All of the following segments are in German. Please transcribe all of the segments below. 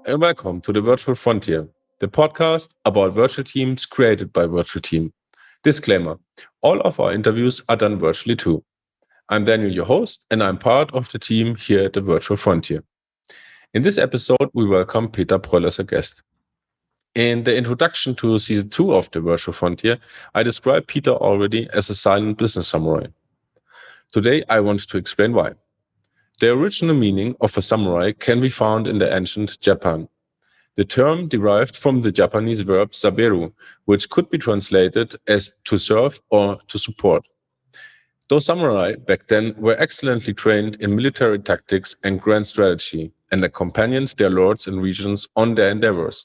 and welcome to the Virtual Frontier, the podcast about virtual teams created by Virtual Team. Disclaimer, all of our interviews are done virtually too. I'm Daniel, your host, and I'm part of the team here at the Virtual Frontier. In this episode, we welcome Peter Pröll as a guest. In the introduction to Season 2 of the Virtual Frontier, I described Peter already as a silent business samurai. Today, I want to explain why. The original meaning of a samurai can be found in the ancient Japan. The term derived from the Japanese verb saberu, which could be translated as to serve or to support. Those samurai back then were excellently trained in military tactics and grand strategy and accompanied their lords and regents on their endeavors.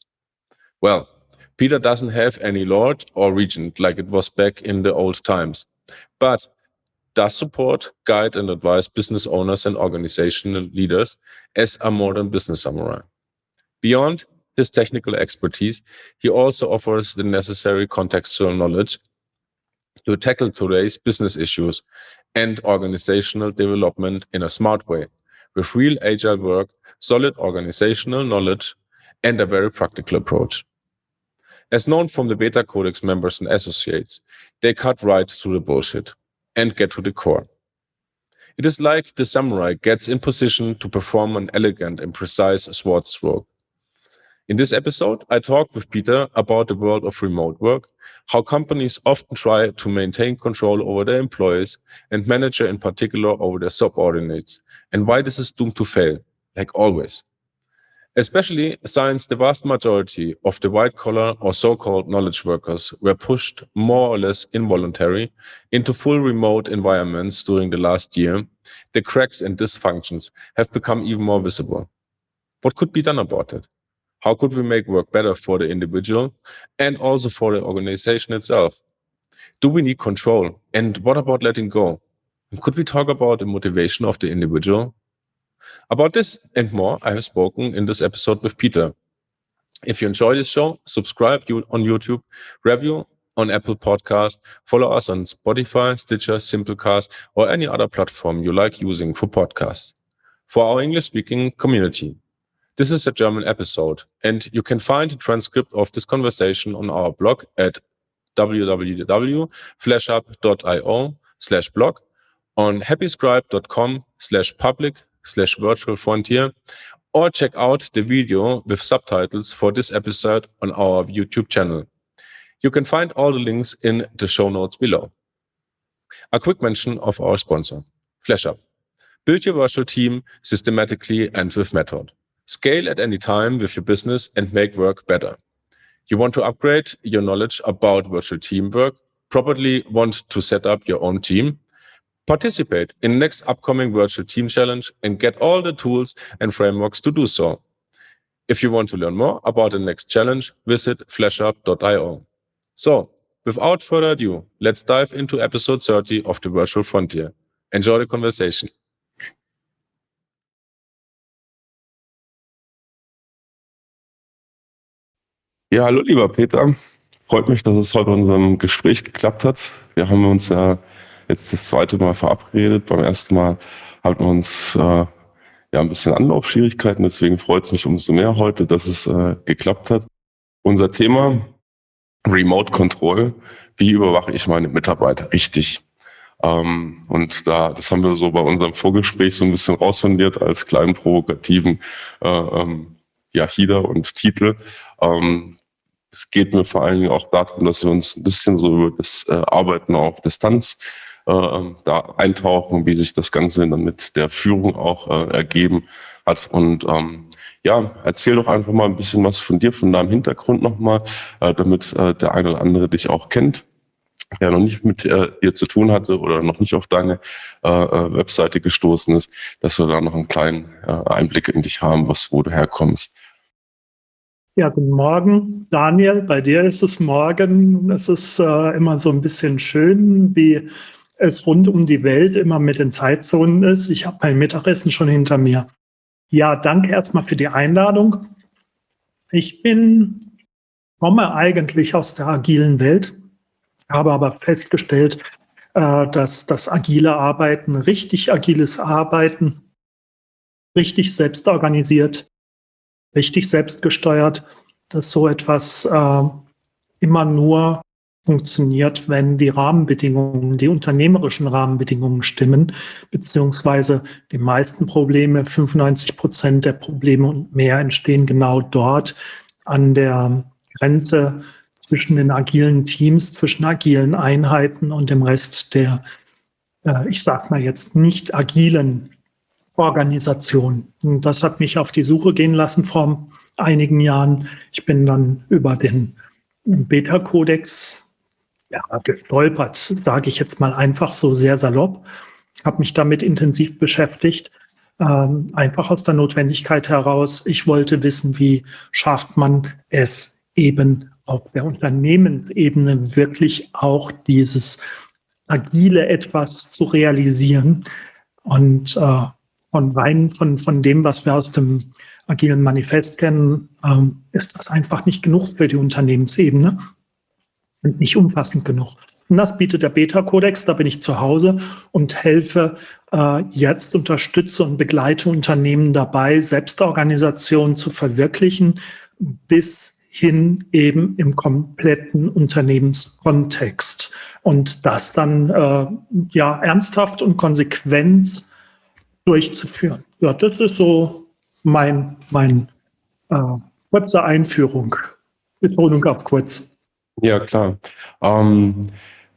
Well, Peter doesn't have any lord or regent like it was back in the old times, but does support, guide, and advise business owners and organizational leaders as a modern business samurai. Beyond his technical expertise, he also offers the necessary contextual knowledge to tackle today's business issues and organizational development in a smart way, with real agile work, solid organizational knowledge, and a very practical approach. As known from the Beta Codex members and associates, they cut right through the bullshit and get to the core. It is like the samurai gets in position to perform an elegant and precise sword stroke. In this episode, I talk with Peter about the world of remote work, how companies often try to maintain control over their employees and manager in particular over their subordinates, and why this is doomed to fail, like always. Especially since the vast majority of the white-collar or so-called knowledge workers were pushed more or less involuntary into full remote environments during the last year, the cracks and dysfunctions have become even more visible. What could be done about it? How could we make work better for the individual and also for the organization itself? Do we need control? And what about letting go? And could we talk about the motivation of the individual? About this and more, I have spoken in this episode with Peter. If you enjoy this show, subscribe on YouTube, review on Apple Podcast, follow us on Spotify, Stitcher, Simplecast, or any other platform you like using for podcasts. For our English-speaking community, this is a German episode, and you can find a transcript of this conversation on our blog at www.flashup.io/blog, on happyscribe.com/public/virtual frontier, or check out the video with subtitles for this episode on our YouTube channel. You can find all the links in the show notes below. A quick mention of our sponsor, FlashUp. Build your virtual team systematically and with method. Scale at any time with your business and make work better. You want to upgrade your knowledge about virtual teamwork, probably want to set up your own team? Participate in the next upcoming virtual team challenge and get all the tools and frameworks to do so. If you want to learn more about the next challenge, visit flashup.io. So, without further ado, let's dive into episode 30 of the Virtual Frontier. Enjoy the conversation. Ja, hallo lieber Peter. Freut mich, dass es heute bei unserem Gespräch geklappt hat. Wir haben uns ja jetzt das zweite Mal verabredet. Beim ersten Mal hatten wir uns ein bisschen Anlaufschwierigkeiten, deswegen freut es mich umso mehr heute, dass es geklappt hat. Unser Thema Remote Control. Wie überwache ich meine Mitarbeiter richtig? Und das haben wir so bei unserem Vorgespräch so ein bisschen raussondiert als kleinen provokativen Header und Titel. Es geht mir vor allen Dingen auch darum, dass wir uns ein bisschen so über das Arbeiten auf Distanz da eintauchen, wie sich das Ganze dann mit der Führung auch ergeben hat. Und erzähl doch einfach mal ein bisschen was von dir, von deinem Hintergrund nochmal, damit der eine oder andere dich auch kennt, der noch nicht mit dir zu tun hatte oder noch nicht auf deine Webseite gestoßen ist, dass wir da noch einen kleinen Einblick in dich haben, wo du herkommst. Ja, guten Morgen, Daniel. Bei dir ist es morgen. Es ist immer so ein bisschen schön, wie es rund um die Welt immer mit den Zeitzonen ist. Ich habe mein Mittagessen schon hinter mir. Ja, danke erstmal für die Einladung. Ich komme eigentlich aus der agilen Welt, habe aber festgestellt, dass das agile Arbeiten, richtig agiles Arbeiten, richtig selbstorganisiert, richtig selbstgesteuert, dass so etwas immer nur funktioniert, wenn die Rahmenbedingungen, die unternehmerischen Rahmenbedingungen stimmen, beziehungsweise die meisten Probleme, 95% der Probleme und mehr entstehen genau dort an der Grenze zwischen den agilen Teams, zwischen agilen Einheiten und dem Rest der, ich sag mal jetzt, nicht agilen Organisation. Und das hat mich auf die Suche gehen lassen vor einigen Jahren. Ich bin dann über den Beta-Kodex gestolpert, sage ich jetzt mal einfach so sehr salopp, habe mich damit intensiv beschäftigt, einfach aus der Notwendigkeit heraus. Ich wollte wissen, wie schafft man es eben auf der Unternehmensebene wirklich auch dieses agile etwas zu realisieren. Und von dem, was wir aus dem agilen Manifest kennen, ist das einfach nicht genug für die Unternehmensebene und nicht umfassend genug. Und das bietet der Beta-Kodex, da bin ich zu Hause und helfe jetzt, unterstütze und begleite Unternehmen dabei, Selbstorganisation zu verwirklichen, bis hin eben im kompletten Unternehmenskontext. Und das dann ernsthaft und konsequent durchzuführen. Ja, das ist so mein kurze Einführung. Betonung auf kurz. Ja, klar.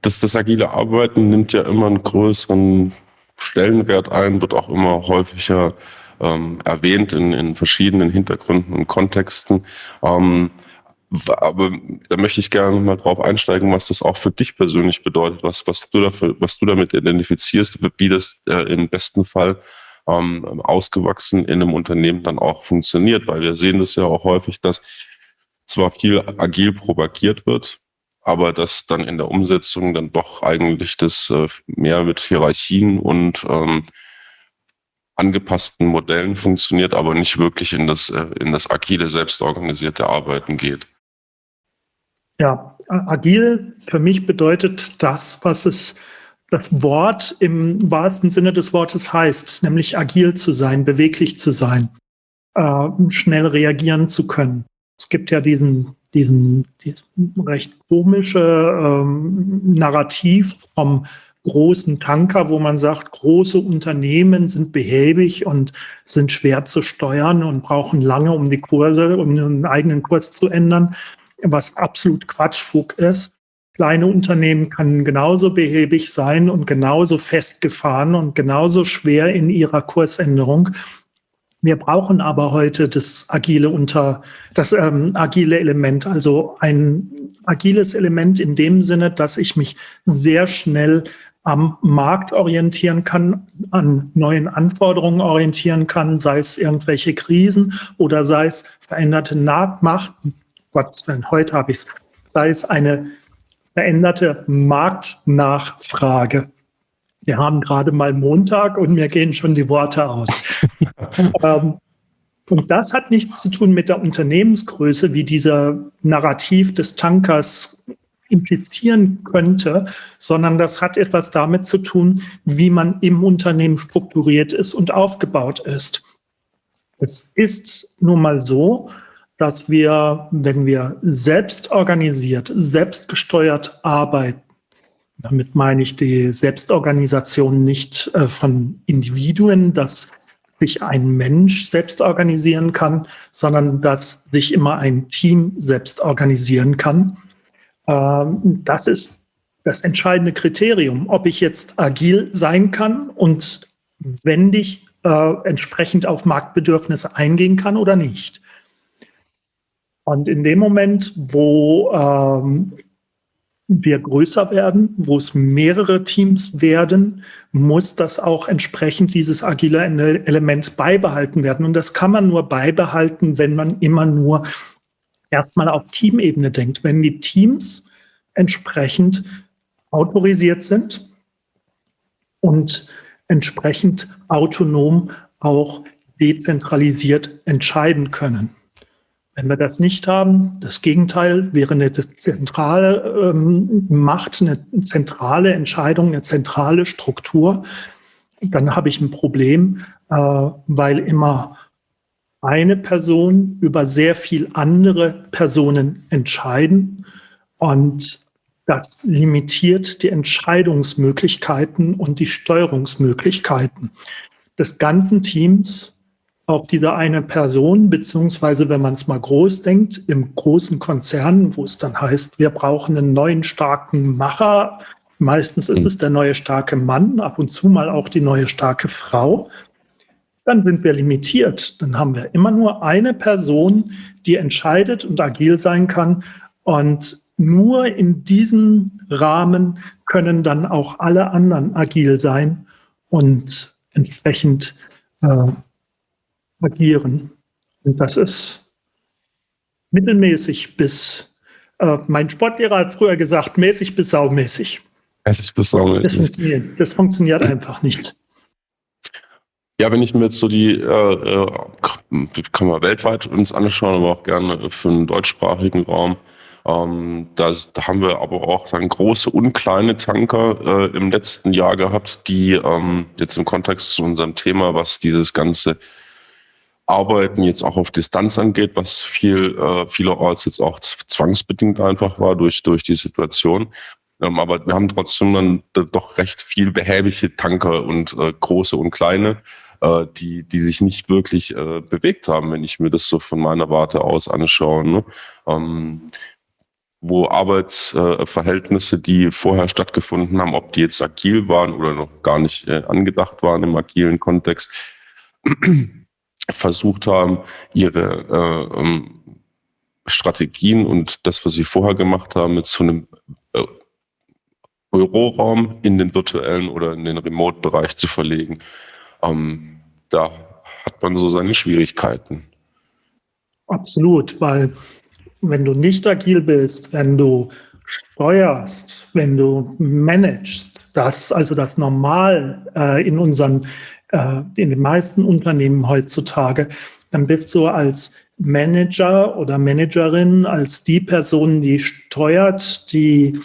Das agile Arbeiten nimmt ja immer einen größeren Stellenwert ein, wird auch immer häufiger erwähnt in verschiedenen Hintergründen und Kontexten. Aber da möchte ich gerne mal drauf einsteigen, was das auch für dich persönlich bedeutet, was du damit identifizierst, wie das im besten Fall ausgewachsen in einem Unternehmen dann auch funktioniert, weil wir sehen das ja auch häufig, dass zwar viel agil propagiert wird, aber dass dann in der Umsetzung dann doch eigentlich das mehr mit Hierarchien und angepassten Modellen funktioniert, aber nicht wirklich in das agile, selbstorganisierte Arbeiten geht. Ja, agil für mich bedeutet das, was es das Wort im wahrsten Sinne des Wortes heißt, nämlich agil zu sein, beweglich zu sein, schnell reagieren zu können. Es gibt ja diesen recht komische Narrativ vom großen Tanker, wo man sagt, große Unternehmen sind behäbig und sind schwer zu steuern und brauchen lange, um die Kurse, um den eigenen Kurs zu ändern, was absolut Quatschfug ist. Kleine Unternehmen können genauso behäbig sein und genauso festgefahren und genauso schwer in ihrer Kursänderung. Wir brauchen aber heute das agile Element, also ein agiles Element in dem Sinne, dass ich mich sehr schnell am Markt orientieren kann, an neuen Anforderungen orientieren kann, sei es irgendwelche Krisen oder sei es veränderte Nachmachten. Gottes Willen, heute habe ich es. Sei es eine veränderte Marktnachfrage. Wir haben gerade mal Montag und mir gehen schon die Worte aus. Und das hat nichts zu tun mit der Unternehmensgröße, wie dieser Narrativ des Tankers implizieren könnte, sondern das hat etwas damit zu tun, wie man im Unternehmen strukturiert ist und aufgebaut ist. Es ist nun mal so, dass wir, wenn wir selbst organisiert, selbstgesteuert arbeiten, damit meine ich die Selbstorganisation nicht von Individuen, dass sich ein Mensch selbst organisieren kann, sondern dass sich immer ein Team selbst organisieren kann. Das ist das entscheidende Kriterium, ob ich jetzt agil sein kann und wendig entsprechend auf Marktbedürfnisse eingehen kann oder nicht. Und in dem Moment, wo wir größer werden, wo es mehrere Teams werden, muss das auch entsprechend dieses agile Element beibehalten werden. Und das kann man nur beibehalten, wenn man immer nur erstmal auf Teamebene denkt. Wenn die Teams entsprechend autorisiert sind und entsprechend autonom auch dezentralisiert entscheiden können. Wenn wir das nicht haben, das Gegenteil wäre eine zentrale Macht, eine zentrale Entscheidung, eine zentrale Struktur, dann habe ich ein Problem, weil immer eine Person über sehr viel andere Personen entscheiden und das limitiert die Entscheidungsmöglichkeiten und die Steuerungsmöglichkeiten des ganzen Teams auf diese eine Person, beziehungsweise wenn man es mal groß denkt, im großen Konzern, wo es dann heißt, wir brauchen einen neuen starken Macher. Meistens ist es der neue starke Mann, ab und zu mal auch die neue starke Frau. Dann sind wir limitiert. Dann haben wir immer nur eine Person, die entscheidet und agil sein kann. Und nur in diesem Rahmen können dann auch alle anderen agil sein und entsprechend agieren. Und das ist mittelmäßig bis, mein Sportlehrer hat früher gesagt, mäßig bis saumäßig. Mäßig bis saumäßig. Das funktioniert einfach nicht. Ja, wenn ich mir jetzt so die, kann man weltweit uns anschauen, aber auch gerne für den deutschsprachigen Raum, da haben wir aber auch dann große und kleine Tanker im letzten Jahr gehabt, die jetzt im Kontext zu unserem Thema, was dieses ganze Arbeiten jetzt auch auf Distanz angeht, was vielerorts jetzt auch zwangsbedingt einfach war durch die Situation. Aber wir haben trotzdem dann doch recht viel behäbige Tanker und große und kleine, die sich nicht wirklich bewegt haben, wenn ich mir das so von meiner Warte aus anschaue. Ne? Wo Arbeitsverhältnisse, die vorher stattgefunden haben, ob die jetzt agil waren oder noch gar nicht angedacht waren im agilen Kontext, versucht haben, ihre Strategien und das, was sie vorher gemacht haben, mit so einem Büroraum in den virtuellen oder in den Remote-Bereich zu verlegen. Da hat man so seine Schwierigkeiten. Absolut, weil wenn du nicht agil bist, wenn du steuerst, wenn du managst, das normal in den meisten Unternehmen heutzutage, dann bist du als Manager oder Managerin, als die Person, die steuert, die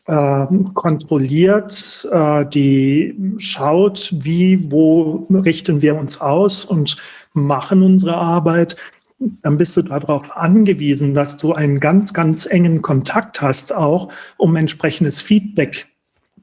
kontrolliert, die schaut, wo richten wir uns aus und machen unsere Arbeit, dann bist du darauf angewiesen, dass du einen ganz, ganz engen Kontakt hast, auch um entsprechendes Feedback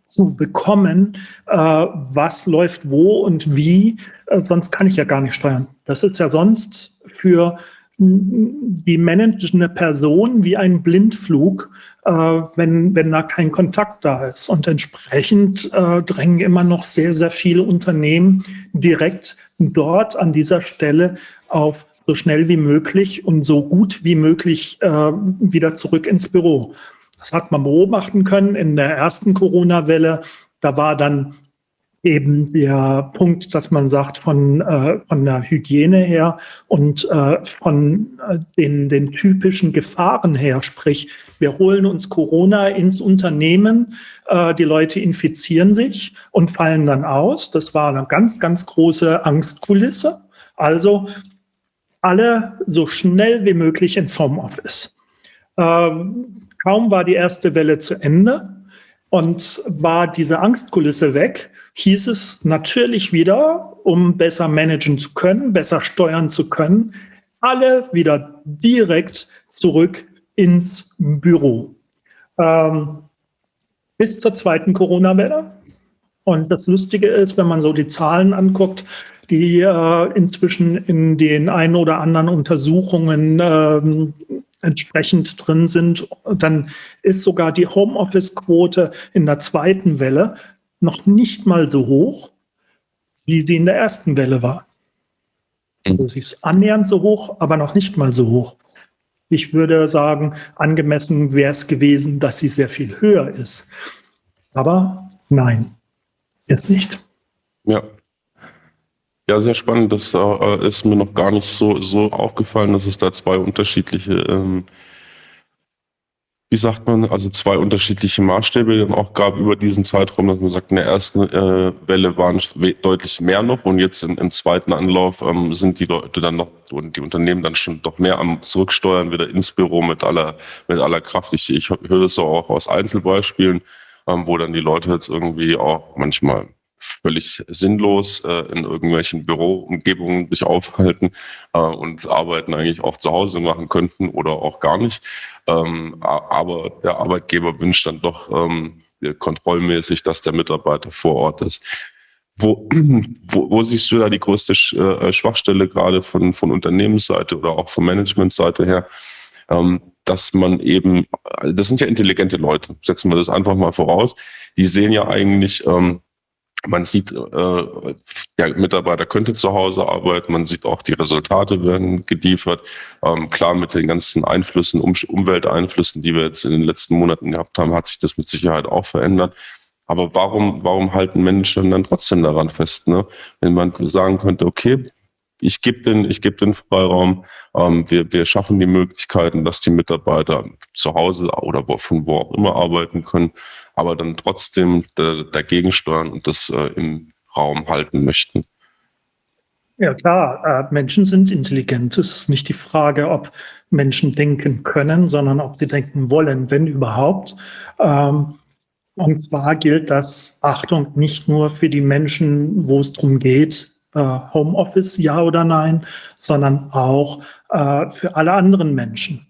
zu bekommen, was läuft wo und wie, sonst kann ich ja gar nicht steuern. Das ist ja sonst für die managende Person wie ein Blindflug, wenn da kein Kontakt da ist. Und entsprechend drängen immer noch sehr, sehr viele Unternehmen direkt dort an dieser Stelle auf so schnell wie möglich und so gut wie möglich wieder zurück ins Büro. Das hat man beobachten können in der ersten Corona-Welle. Da war dann eben der Punkt, dass man sagt, von der Hygiene her und von den typischen Gefahren her, sprich, wir holen uns Corona ins Unternehmen, die Leute infizieren sich und fallen dann aus. Das war eine ganz, ganz große Angstkulisse. Also alle so schnell wie möglich ins Homeoffice. Kaum war die erste Welle zu Ende und war diese Angstkulisse weg, hieß es natürlich wieder, um besser managen zu können, besser steuern zu können, alle wieder direkt zurück ins Büro. Bis zur zweiten Corona-Welle. Und das Lustige ist, wenn man so die Zahlen anguckt, die inzwischen in den ein oder anderen Untersuchungen entsprechend drin sind, dann ist sogar die Homeoffice-Quote in der zweiten Welle noch nicht mal so hoch, wie sie in der ersten Welle war. Also sie ist annähernd so hoch, aber noch nicht mal so hoch. Ich würde sagen, angemessen wäre es gewesen, dass sie sehr viel höher ist. Aber nein, ist nicht. Ja. Ja, sehr spannend. Das ist mir noch gar nicht so aufgefallen, dass es da zwei unterschiedliche, zwei unterschiedliche Maßstäbe dann auch gab über diesen Zeitraum, dass man sagt, in der ersten Welle waren deutlich mehr noch und jetzt im zweiten Anlauf sind die Leute dann noch und die Unternehmen dann schon doch mehr am Zurücksteuern wieder ins Büro mit aller Kraft. Ich höre das auch aus Einzelbeispielen, wo dann die Leute jetzt irgendwie auch manchmal völlig sinnlos in irgendwelchen Büroumgebungen sich aufhalten und Arbeiten eigentlich auch zu Hause machen könnten oder auch gar nicht. Aber der Arbeitgeber wünscht dann doch kontrollmäßig, dass der Mitarbeiter vor Ort ist. Wo siehst du da die größte Schwachstelle gerade von Unternehmensseite oder auch von Managementseite her? Dass man eben, das sind ja intelligente Leute, setzen wir das einfach mal voraus, die sehen ja eigentlich, man sieht, der Mitarbeiter könnte zu Hause arbeiten, man sieht auch, die Resultate werden geliefert. Klar, mit den ganzen Einflüssen, Umwelteinflüssen, die wir jetzt in den letzten Monaten gehabt haben, hat sich das mit Sicherheit auch verändert. Aber warum halten Menschen dann trotzdem daran fest, ne? Wenn man sagen könnte, okay, ich gebe den Freiraum, wir schaffen die Möglichkeiten, dass die Mitarbeiter zu Hause oder von wo auch immer arbeiten können, aber dann trotzdem dagegen steuern und das im Raum halten möchten. Ja klar, Menschen sind intelligent. Es ist nicht die Frage, ob Menschen denken können, sondern ob sie denken wollen, wenn überhaupt. Und zwar gilt das, Achtung, nicht nur für die Menschen, wo es darum geht, Homeoffice, ja oder nein, sondern auch für alle anderen Menschen.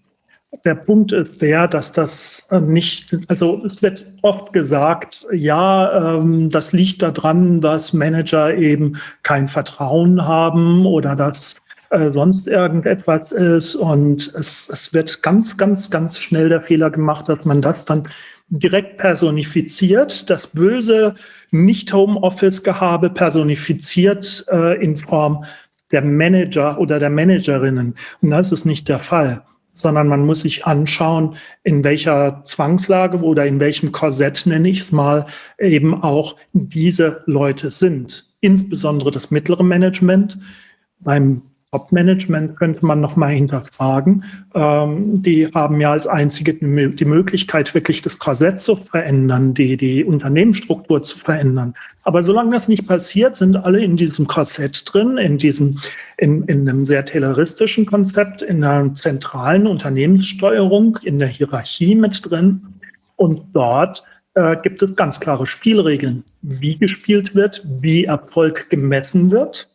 Der Punkt ist der, dass das nicht, also es wird oft gesagt, ja, das liegt daran, dass Manager eben kein Vertrauen haben oder dass sonst irgendetwas ist. Und es wird ganz, ganz, ganz schnell der Fehler gemacht, dass man das dann direkt personifiziert, das böse Nicht-Homeoffice-Gehabe personifiziert in Form der Manager oder der Managerinnen. Und das ist nicht der Fall, sondern man muss sich anschauen, in welcher Zwangslage oder in welchem Korsett, nenne ich es mal, eben auch diese Leute sind. Insbesondere das mittlere Management. Beim Top-Management könnte man noch mal hinterfragen. Die haben ja als einzige die Möglichkeit, wirklich das Korsett zu verändern, die Unternehmensstruktur zu verändern. Aber solange das nicht passiert, sind alle in diesem Korsett drin, in einem sehr tayloristischen Konzept, in einer zentralen Unternehmenssteuerung, in der Hierarchie mit drin. Und dort gibt es ganz klare Spielregeln, wie gespielt wird, wie Erfolg gemessen wird.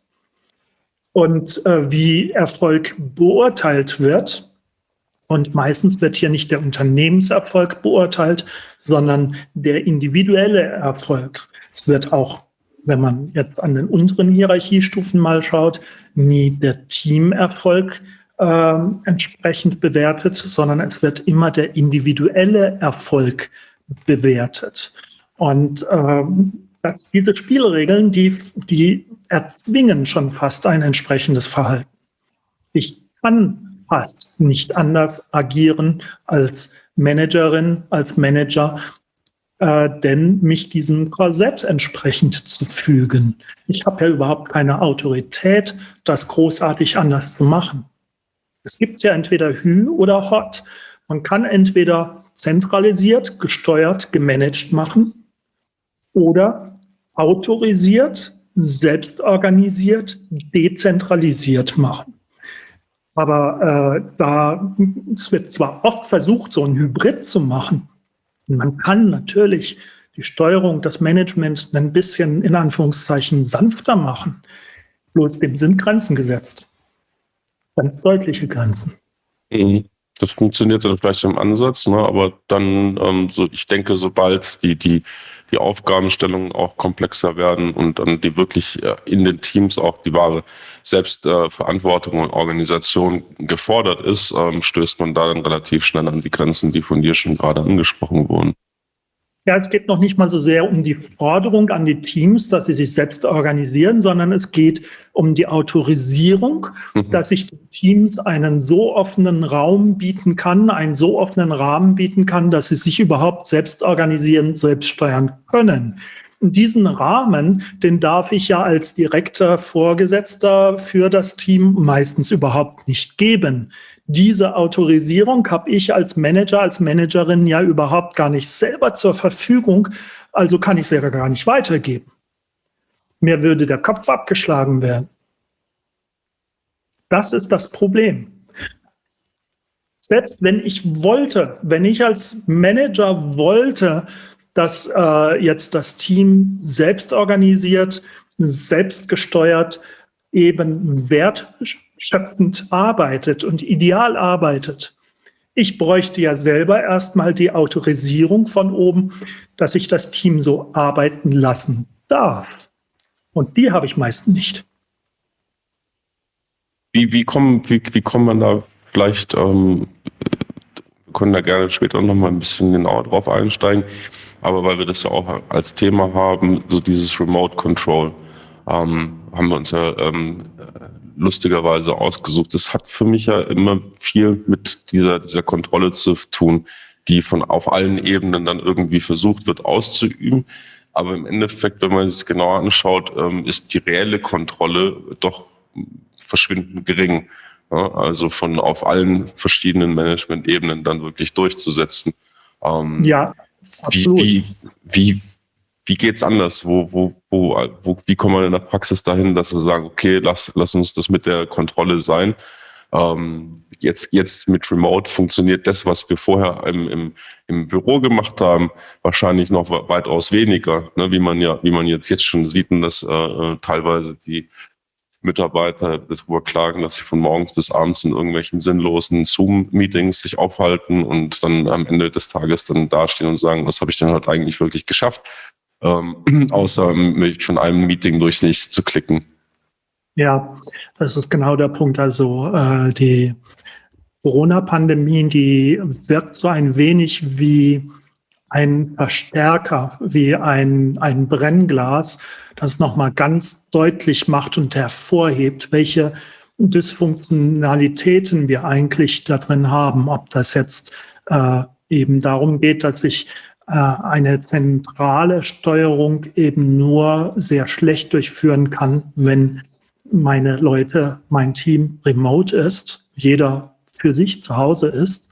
Und wie Erfolg beurteilt wird. Und meistens wird hier nicht der Unternehmenserfolg beurteilt, sondern der individuelle Erfolg. Es wird auch, wenn man jetzt an den unteren Hierarchiestufen mal schaut, nie der Teamerfolg entsprechend bewertet, sondern es wird immer der individuelle Erfolg bewertet. Und diese Spielregeln, die erzwingen schon fast ein entsprechendes Verhalten. Ich kann fast nicht anders agieren als Managerin, als Manager, denn mich diesem Korsett entsprechend zu fügen. Ich habe ja überhaupt keine Autorität, das großartig anders zu machen. Es gibt ja entweder Hü oder Hot. Man kann entweder zentralisiert, gesteuert, gemanagt machen oder autorisiert, selbstorganisiert, dezentralisiert machen. Aber es wird zwar oft versucht, so ein Hybrid zu machen. Man kann natürlich die Steuerung, das Management ein bisschen in Anführungszeichen sanfter machen. Bloß dem sind Grenzen gesetzt. Ganz deutliche Grenzen. Das funktioniert dann vielleicht im Ansatz, ne? Aber dann, ich denke, sobald die Aufgabenstellungen auch komplexer werden und dann die wirklich in den Teams auch die wahre Selbstverantwortung und Organisation gefordert ist, stößt man da dann relativ schnell an die Grenzen, die von dir schon gerade angesprochen wurden. Ja, es geht noch nicht mal so sehr um die Forderung an die Teams, dass sie sich selbst organisieren, sondern es geht um die Autorisierung, dass ich den Teams einen so offenen Raum bieten kann, einen so offenen Rahmen bieten kann, dass sie sich überhaupt selbst organisieren, selbst steuern können. Diesen Rahmen, den darf ich ja als direkter Vorgesetzter für das Team meistens überhaupt nicht geben. Diese Autorisierung habe ich als Manager, als Managerin ja überhaupt gar nicht selber zur Verfügung, also kann ich sie ja gar nicht weitergeben. Mir würde der Kopf abgeschlagen werden. Das ist das Problem. Selbst wenn ich als Manager wollte, dass jetzt das Team selbst organisiert, selbst gesteuert, eben wertschöpfend arbeitet und ideal arbeitet. Ich bräuchte ja selber erstmal die Autorisierung von oben, dass ich das Team so arbeiten lassen darf. Und die habe ich meist nicht. Wie kommt man da vielleicht, wir können da gerne später noch mal ein bisschen genauer drauf einsteigen, aber weil wir das ja auch als Thema haben, so dieses Remote Control, haben wir uns ja lustigerweise ausgesucht. Das hat für mich ja immer viel mit dieser Kontrolle zu tun, die auf allen Ebenen dann irgendwie versucht wird auszuüben. Aber im Endeffekt, wenn man es genauer anschaut, ist die reelle Kontrolle doch verschwindend gering. Ja, also auf allen verschiedenen Management-Ebenen dann wirklich durchzusetzen. Ja, absolut. Wie geht's anders? Wie kommen wir in der Praxis dahin, dass wir sagen, okay, lass uns das mit der Kontrolle sein. Jetzt mit Remote funktioniert das, was wir vorher im Büro gemacht haben, wahrscheinlich noch weitaus weniger, ne? Wie man jetzt schon sieht, und dass teilweise die Mitarbeiter darüber klagen, dass sie von morgens bis abends in irgendwelchen sinnlosen Zoom-Meetings sich aufhalten und dann am Ende des Tages dann dastehen und sagen, was habe ich denn heute eigentlich wirklich geschafft? Außer mich von einem Meeting durchs nächste zu klicken. Ja, das ist genau der Punkt. Also die Corona-Pandemie, die wirkt so ein wenig wie ein Verstärker, wie ein Brennglas, das nochmal ganz deutlich macht und hervorhebt, welche Dysfunktionalitäten wir eigentlich da drin haben. Ob das jetzt eben darum geht, dass ich eine zentrale Steuerung eben nur sehr schlecht durchführen kann, wenn meine Leute, mein Team remote ist, jeder für sich zu Hause ist.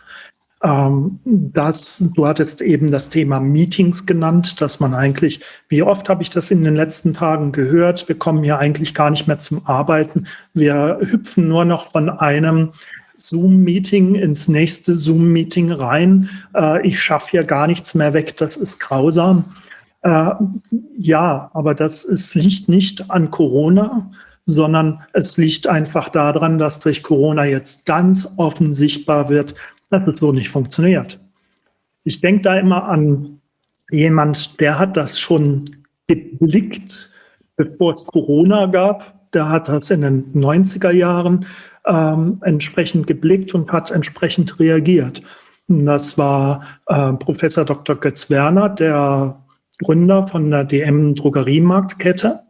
Du hattest eben das Thema Meetings genannt, dass man eigentlich, wie oft habe ich das in den letzten Tagen gehört, wir kommen hier eigentlich gar nicht mehr zum Arbeiten. Wir hüpfen nur noch von einem Zoom-Meeting ins nächste Zoom-Meeting rein. Ich schaffe hier gar nichts mehr weg, das ist grausam. Ja, aber das liegt nicht an Corona, sondern es liegt einfach daran, dass durch Corona jetzt ganz offen sichtbar wird, dass es so nicht funktioniert. Ich denke da immer an jemand, der hat das schon geblickt, bevor es Corona gab. Der hat das in den 90er Jahren entsprechend geblickt und hat entsprechend reagiert. Und das war Professor Dr. Götz Werner, der Gründer von der DM-Drogeriemarktkette.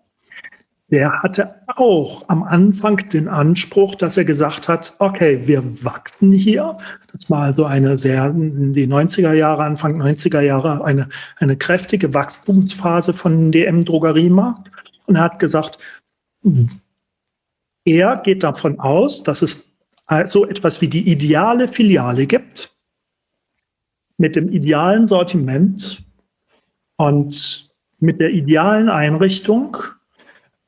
Der hatte auch am Anfang den Anspruch, dass er gesagt hat, okay, wir wachsen hier. Das war also die 90er Jahre, Anfang 90er Jahre, eine kräftige Wachstumsphase von DM Drogeriemarkt. Und er hat gesagt, er geht davon aus, dass es so etwas wie die ideale Filiale gibt, mit dem idealen Sortiment und mit der idealen Einrichtung.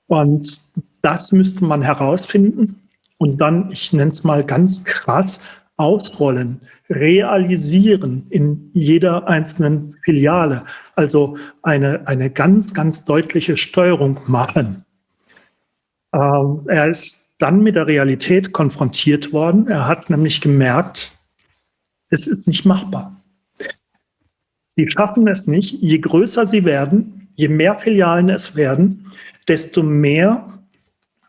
Und das müsste man herausfinden und dann, ich nenne es mal ganz krass, ausrollen, realisieren in jeder einzelnen Filiale. Also eine ganz, ganz deutliche Steuerung machen. Er ist dann mit der Realität konfrontiert worden. Er hat nämlich gemerkt, es ist nicht machbar. Sie schaffen es nicht. Je größer sie werden, je mehr Filialen es werden, desto mehr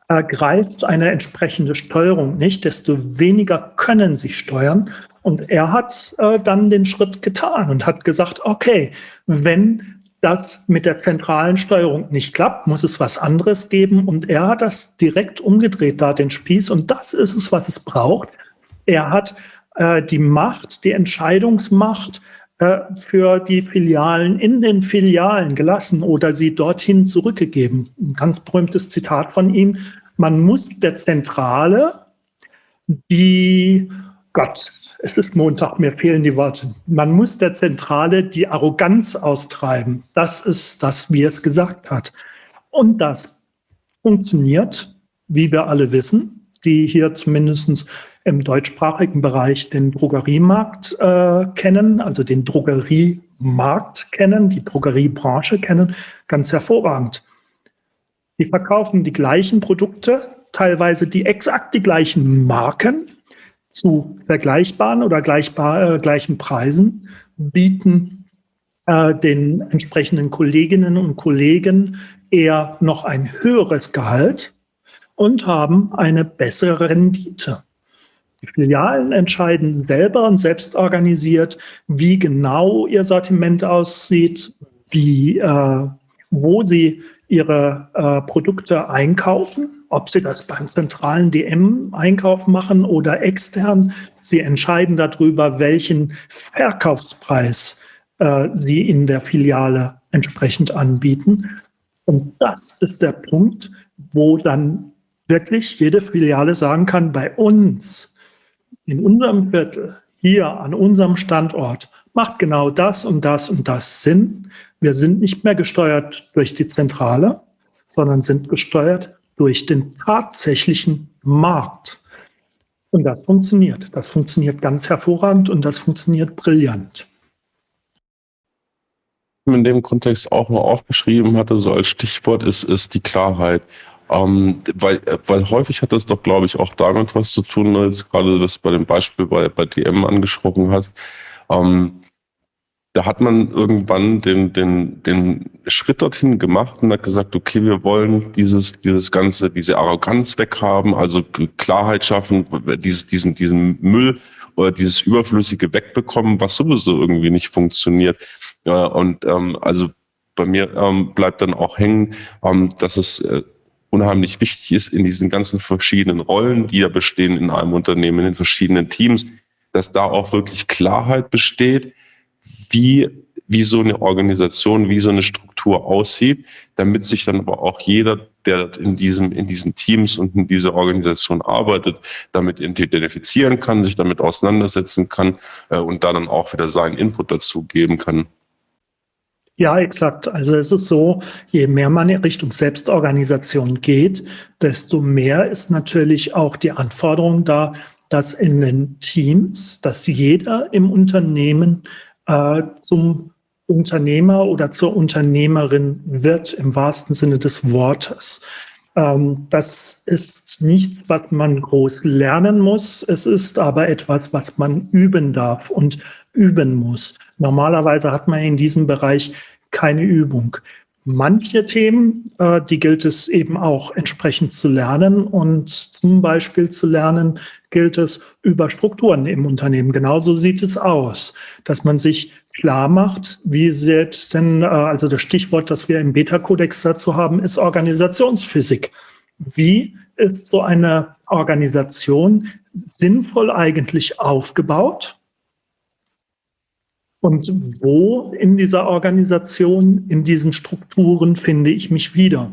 greift eine entsprechende Steuerung nicht, desto weniger können sie steuern. Und er hat dann den Schritt getan und hat gesagt, okay, wenn das mit der zentralen Steuerung nicht klappt, muss es was anderes geben. Und er hat das direkt umgedreht, da den Spieß. Und das ist es, was es braucht. Er hat die Macht, die Entscheidungsmacht für die Filialen in den Filialen gelassen oder sie dorthin zurückgegeben. Ein ganz berühmtes Zitat von ihm. Man muss der Zentrale es ist Montag, mir fehlen die Worte. Man muss der Zentrale die Arroganz austreiben. Das ist das, wie er es gesagt hat. Und das funktioniert, wie wir alle wissen, die hier zumindest im deutschsprachigen Bereich den Drogeriemarkt kennen, also den Drogeriemarkt Markt kennen, die Drogeriebranche kennen, ganz hervorragend. Die verkaufen die gleichen Produkte, teilweise exakt die gleichen Marken zu vergleichbaren oder gleichen Preisen, bieten den entsprechenden Kolleginnen und Kollegen eher noch ein höheres Gehalt und haben eine bessere Rendite. Die Filialen entscheiden selber und selbst organisiert, wie genau ihr Sortiment aussieht, wo sie ihre Produkte einkaufen, ob sie das beim zentralen DM-Einkauf machen oder extern. Sie entscheiden darüber, welchen Verkaufspreis sie in der Filiale entsprechend anbieten. Und das ist der Punkt, wo dann wirklich jede Filiale sagen kann, bei uns, in unserem Viertel, hier an unserem Standort, macht genau das und das und das Sinn. Wir sind nicht mehr gesteuert durch die Zentrale, sondern sind gesteuert durch den tatsächlichen Markt. Und das funktioniert. Das funktioniert ganz hervorragend und das funktioniert brillant. In dem Kontext auch mal aufgeschrieben hatte, so als Stichwort ist die Klarheit. Weil häufig hat das doch, glaube ich, auch damit was zu tun, jetzt gerade das bei dem Beispiel bei DM angesprochen hat. Da hat man irgendwann den Schritt dorthin gemacht und hat gesagt, okay, wir wollen diese Arroganz weghaben, also Klarheit schaffen, diesen Müll oder dieses Überflüssige wegbekommen, was sowieso irgendwie nicht funktioniert. Also bei mir bleibt dann auch hängen, dass es unheimlich wichtig ist in diesen ganzen verschiedenen Rollen, die ja bestehen in einem Unternehmen, in den verschiedenen Teams, dass da auch wirklich Klarheit besteht, wie so eine Organisation, wie so eine Struktur aussieht, damit sich dann aber auch jeder, der in diesen Teams und in dieser Organisation arbeitet, damit identifizieren kann, sich damit auseinandersetzen kann und da dann auch wieder seinen Input dazu geben kann. Ja, exakt. Also es ist so, je mehr man in Richtung Selbstorganisation geht, desto mehr ist natürlich auch die Anforderung da, dass in den Teams, dass jeder im Unternehmen zum Unternehmer oder zur Unternehmerin wird, im wahrsten Sinne des Wortes. Das ist nicht, was man groß lernen muss. Es ist aber etwas, was man üben darf und üben muss. Normalerweise hat man in diesem Bereich keine Übung. Manche Themen, die gilt es eben auch entsprechend zu lernen, und zum Beispiel zu lernen gilt es über Strukturen im Unternehmen. Genauso sieht es aus, dass man sich klar macht, wie sieht denn, also das Stichwort, das wir im Beta-Kodex dazu haben, ist Organisationsphysik. Wie ist so eine Organisation sinnvoll eigentlich aufgebaut? Und wo in dieser Organisation, in diesen Strukturen finde ich mich wieder?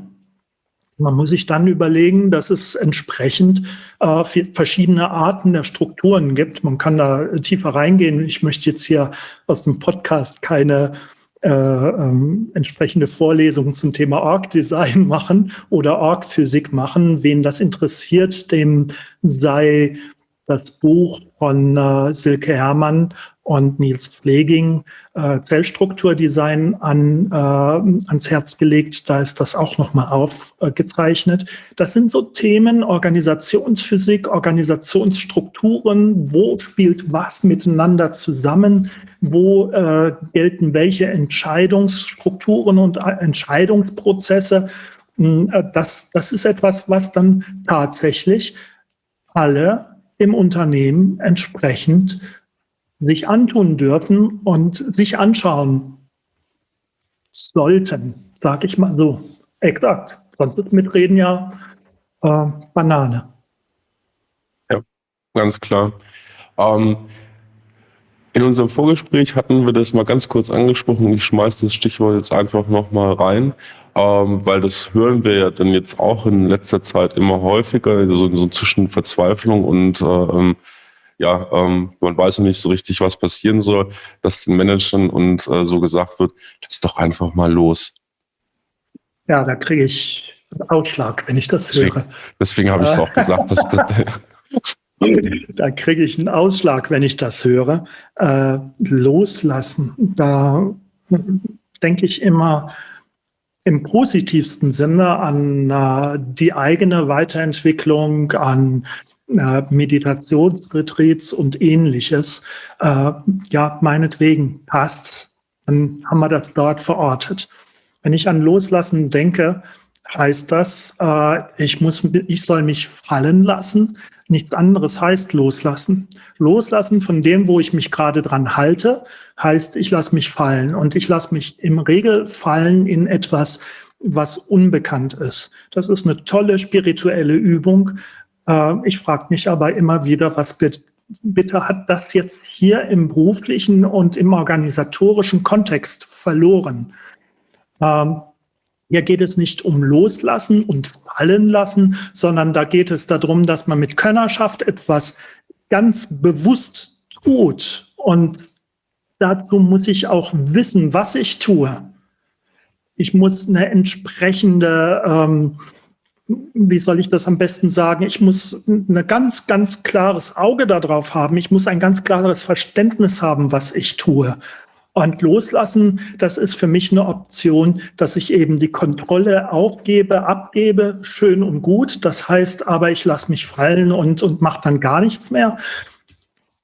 Man muss sich dann überlegen, dass es entsprechend verschiedene Arten der Strukturen gibt. Man kann da tiefer reingehen. Ich möchte jetzt hier aus dem Podcast keine entsprechende Vorlesung zum Thema Org-Design machen oder Org-Physik machen. Wen das interessiert, dem sei das Buch von Silke Herrmann und Nils Pfleging, Zellstrukturdesign, ans Herz gelegt. Da ist das auch nochmal aufgezeichnet. Das sind so Themen, Organisationsphysik, Organisationsstrukturen. Wo spielt was miteinander zusammen? Wo gelten welche Entscheidungsstrukturen und Entscheidungsprozesse? Das ist etwas, was dann tatsächlich alle im Unternehmen entsprechend sich antun dürfen und sich anschauen sollten, sage ich mal so. Exakt. Sonst ist Mitreden ja Banane. Ja, ganz klar. In unserem Vorgespräch hatten wir das mal ganz kurz angesprochen. Ich schmeiße das Stichwort jetzt einfach nochmal rein, weil das hören wir ja dann jetzt auch in letzter Zeit immer häufiger, so zwischen Verzweiflung und man weiß noch nicht so richtig, was passieren soll, dass den Managern und so gesagt wird, lass doch einfach mal los. Ja, da kriege ich einen Ausschlag, wenn ich das höre. Deswegen habe ich es auch gesagt. Da kriege ich einen Ausschlag, wenn ich das höre. Loslassen, da denke ich immer im positivsten Sinne an die eigene Weiterentwicklung, an Meditationsretreats und Ähnliches. Ja, meinetwegen passt, dann haben wir das dort verortet. Wenn ich an Loslassen denke, heißt das, ich soll mich fallen lassen. Nichts anderes heißt loslassen. Loslassen von dem, wo ich mich gerade dran halte, heißt, ich lasse mich fallen. Und ich lasse mich im Regel fallen in etwas, was unbekannt ist. Das ist eine tolle spirituelle Übung. Ich frage mich aber immer wieder, was bitte hat das jetzt hier im beruflichen und im organisatorischen Kontext verloren? Hier geht es nicht um Loslassen und Fallen lassen, sondern da geht es darum, dass man mit Könnerschaft etwas ganz bewusst tut. Und dazu muss ich auch wissen, was ich tue. Ich muss eine entsprechende, wie soll ich das am besten sagen? Ich muss ein ganz, ganz klares Auge darauf haben. Ich muss ein ganz klares Verständnis haben, was ich tue. Und loslassen, das ist für mich eine Option, dass ich eben die Kontrolle aufgebe, abgebe, schön und gut. Das heißt aber, ich lasse mich fallen und mache dann gar nichts mehr.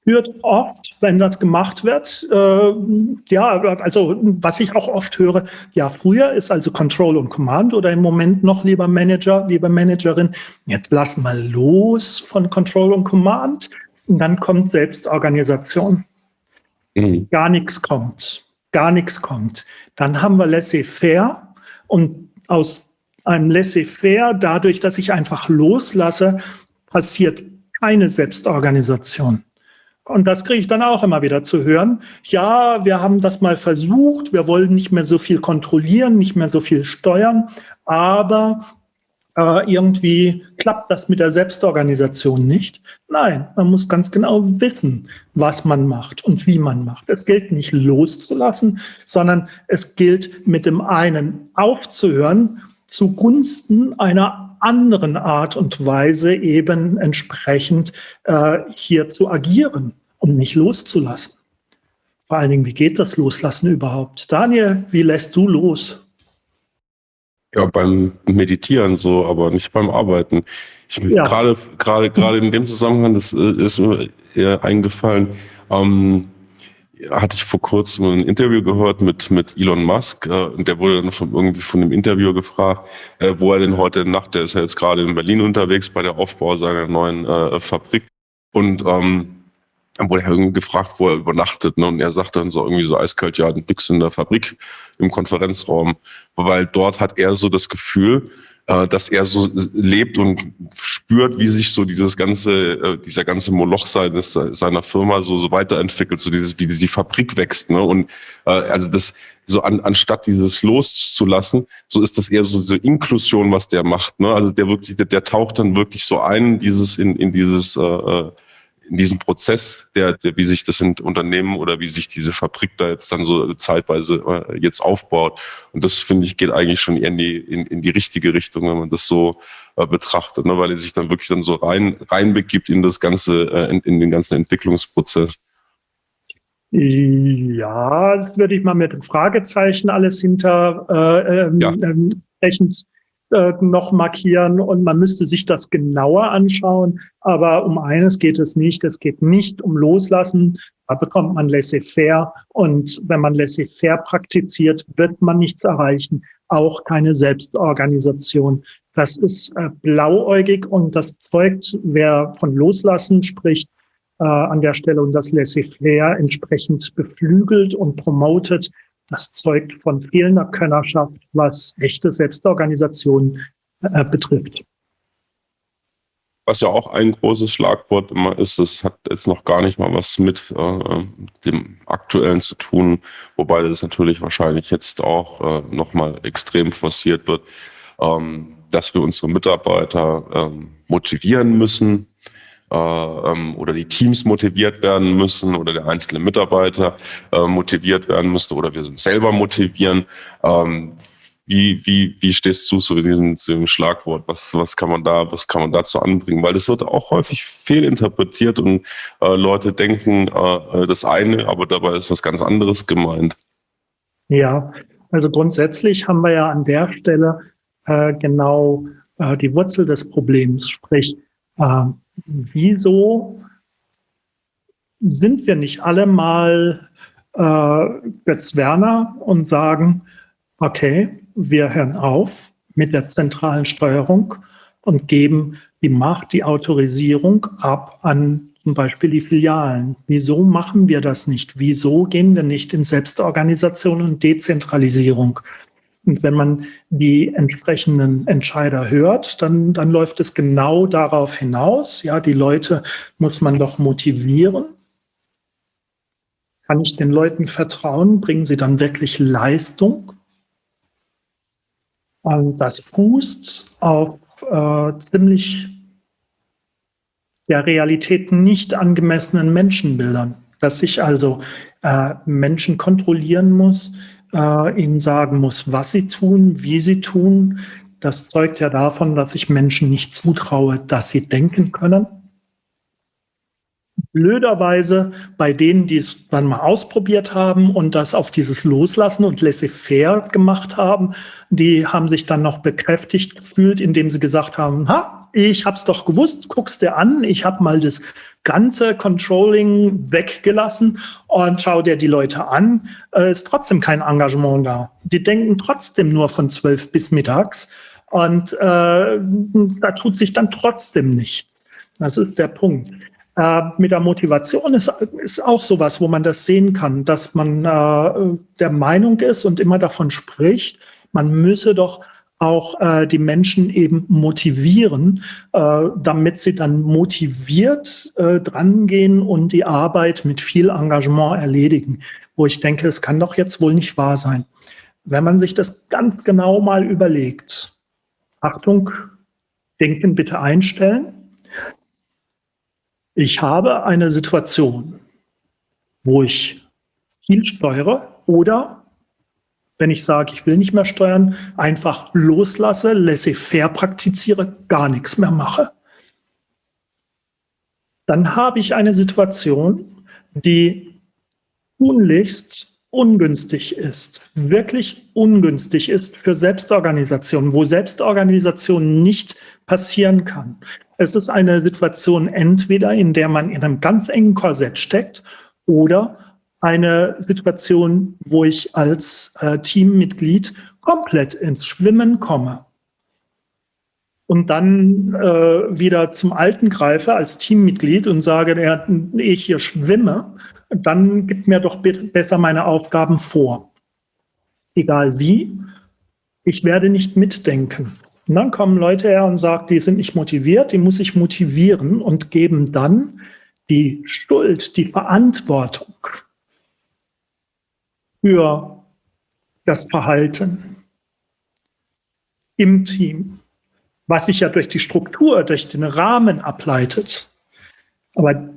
Führt oft, wenn das gemacht wird, ja, also was ich auch oft höre, ja, früher ist also Control und Command oder im Moment noch lieber Manager, liebe Managerin, jetzt lass mal los von Control und Command und dann kommt Selbstorganisation. Gar nichts kommt. Dann haben wir Laissez-faire und aus einem Laissez-faire, dadurch, dass ich einfach loslasse, passiert keine Selbstorganisation. Und das kriege ich dann auch immer wieder zu hören. Ja, wir haben das mal versucht, wir wollen nicht mehr so viel kontrollieren, nicht mehr so viel steuern, aber irgendwie klappt das mit der Selbstorganisation nicht. Nein, man muss ganz genau wissen, was man macht und wie man macht. Es gilt nicht loszulassen, sondern es gilt mit dem einen aufzuhören zugunsten einer anderen Art und Weise eben entsprechend hier zu agieren und nicht loszulassen. Vor allen Dingen, wie geht das Loslassen überhaupt? Daniel, wie lässt du los? Ja, beim Meditieren so, aber nicht beim Arbeiten. Ja. Gerade in dem Zusammenhang, das ist mir eher eingefallen, hatte ich vor kurzem ein Interview gehört mit Elon Musk, und der wurde dann irgendwie von dem Interviewer gefragt, wo er denn heute Nacht, der ist ja jetzt gerade in Berlin unterwegs bei der Aufbau seiner neuen Fabrik, und dann wurde er irgendwie gefragt, wo er übernachtet, ne? Und er sagt dann so irgendwie so eiskalt, ja, du bist in der Fabrik im Konferenzraum, weil dort hat er so das Gefühl, dass er so lebt und spürt, wie sich so dieser ganze Moloch seiner Firma so weiterentwickelt, so wie die Fabrik wächst, ne? Und also das so anstatt dieses loszulassen, so ist das eher so Inklusion, was der macht, ne? Also der taucht dann wirklich so ein, in diesem Prozess, wie sich das Unternehmen oder wie sich diese Fabrik da jetzt dann so zeitweise jetzt aufbaut. Und das, finde ich, geht eigentlich schon eher in die richtige Richtung, wenn man das so betrachtet, ne? Weil er sich dann wirklich dann so reinbegibt in das ganze, in den ganzen Entwicklungsprozess. Ja, das würde ich mal mit einem Fragezeichen alles entsprechend noch markieren und man müsste sich das genauer anschauen. Aber um eines geht es nicht. Es geht nicht um Loslassen. Da bekommt man Laissez-faire. Und wenn man Laissez-faire praktiziert, wird man nichts erreichen. Auch keine Selbstorganisation. Das ist blauäugig und das zeugt, wer von Loslassen spricht, an der Stelle und das Laissez-faire entsprechend beflügelt und promotet. Das zeugt von fehlender Könnerschaft, was echte Selbstorganisation betrifft. Was ja auch ein großes Schlagwort immer ist, das hat jetzt noch gar nicht mal was mit dem Aktuellen zu tun, wobei das natürlich wahrscheinlich jetzt auch nochmal extrem forciert wird, dass wir unsere Mitarbeiter motivieren müssen, oder die Teams motiviert werden müssen oder der einzelne Mitarbeiter motiviert werden müsste oder wir sind selber motivieren. Wie stehst du zu diesem Schlagwort? Was kann man dazu anbringen? Weil das wird auch häufig fehlinterpretiert und Leute denken das eine, aber dabei ist was ganz anderes gemeint. Ja, also grundsätzlich haben wir ja an der Stelle genau die Wurzel des Problems. Sprich, wieso sind wir nicht alle mal Götz Werner und sagen, okay, wir hören auf mit der zentralen Steuerung und geben die Macht, die Autorisierung ab an zum Beispiel die Filialen. Wieso machen wir das nicht? Wieso gehen wir nicht in Selbstorganisation und Dezentralisierung? Und wenn man die entsprechenden Entscheider hört, dann läuft es genau darauf hinaus. Ja, die Leute muss man doch motivieren. Kann ich den Leuten vertrauen? Bringen sie dann wirklich Leistung? Und das fußt auf ziemlich der Realität nicht angemessenen Menschenbildern, dass ich also Menschen kontrollieren muss, ihnen sagen muss, was sie tun, wie sie tun. Das zeugt ja davon, dass ich Menschen nicht zutraue, dass sie denken können. Blöderweise bei denen, die es dann mal ausprobiert haben und das auf dieses Loslassen und laissez-faire gemacht haben, die haben sich dann noch bekräftigt gefühlt, indem sie gesagt haben, ich hab's doch gewusst, guck's dir an, ich habe mal das ganze Controlling weggelassen und schau dir die Leute an, ist trotzdem kein Engagement da. Die denken trotzdem nur von 12 bis mittags und da tut sich dann trotzdem nichts. Das ist der Punkt. Mit der Motivation ist auch sowas, wo man das sehen kann, dass man der Meinung ist und immer davon spricht, man müsse doch auch die Menschen eben motivieren, damit sie dann motiviert drangehen und die Arbeit mit viel Engagement erledigen. Wo ich denke, es kann doch jetzt wohl nicht wahr sein. Wenn man sich das ganz genau mal überlegt, Achtung, denken bitte einstellen. Ich habe eine Situation, wo ich viel steuere oder, wenn ich sage, ich will nicht mehr steuern, einfach loslasse, laissez-faire praktiziere, gar nichts mehr mache. Dann habe ich eine Situation, die tunlichst ungünstig ist, wirklich ungünstig ist für Selbstorganisation, wo Selbstorganisation nicht passieren kann. Es ist eine Situation entweder, in der man in einem ganz engen Korsett steckt oder eine Situation, wo ich als Teammitglied komplett ins Schwimmen komme und dann wieder zum Alten greife als Teammitglied und sage, ehe ich hier schwimme, dann gib mir doch besser meine Aufgaben vor. Egal wie, ich werde nicht mitdenken. Und dann kommen Leute her und sagen, die sind nicht motiviert, die muss ich motivieren und geben dann die Schuld, die Verantwortung für das Verhalten im Team, was sich ja durch die Struktur, durch den Rahmen ableitet. Aber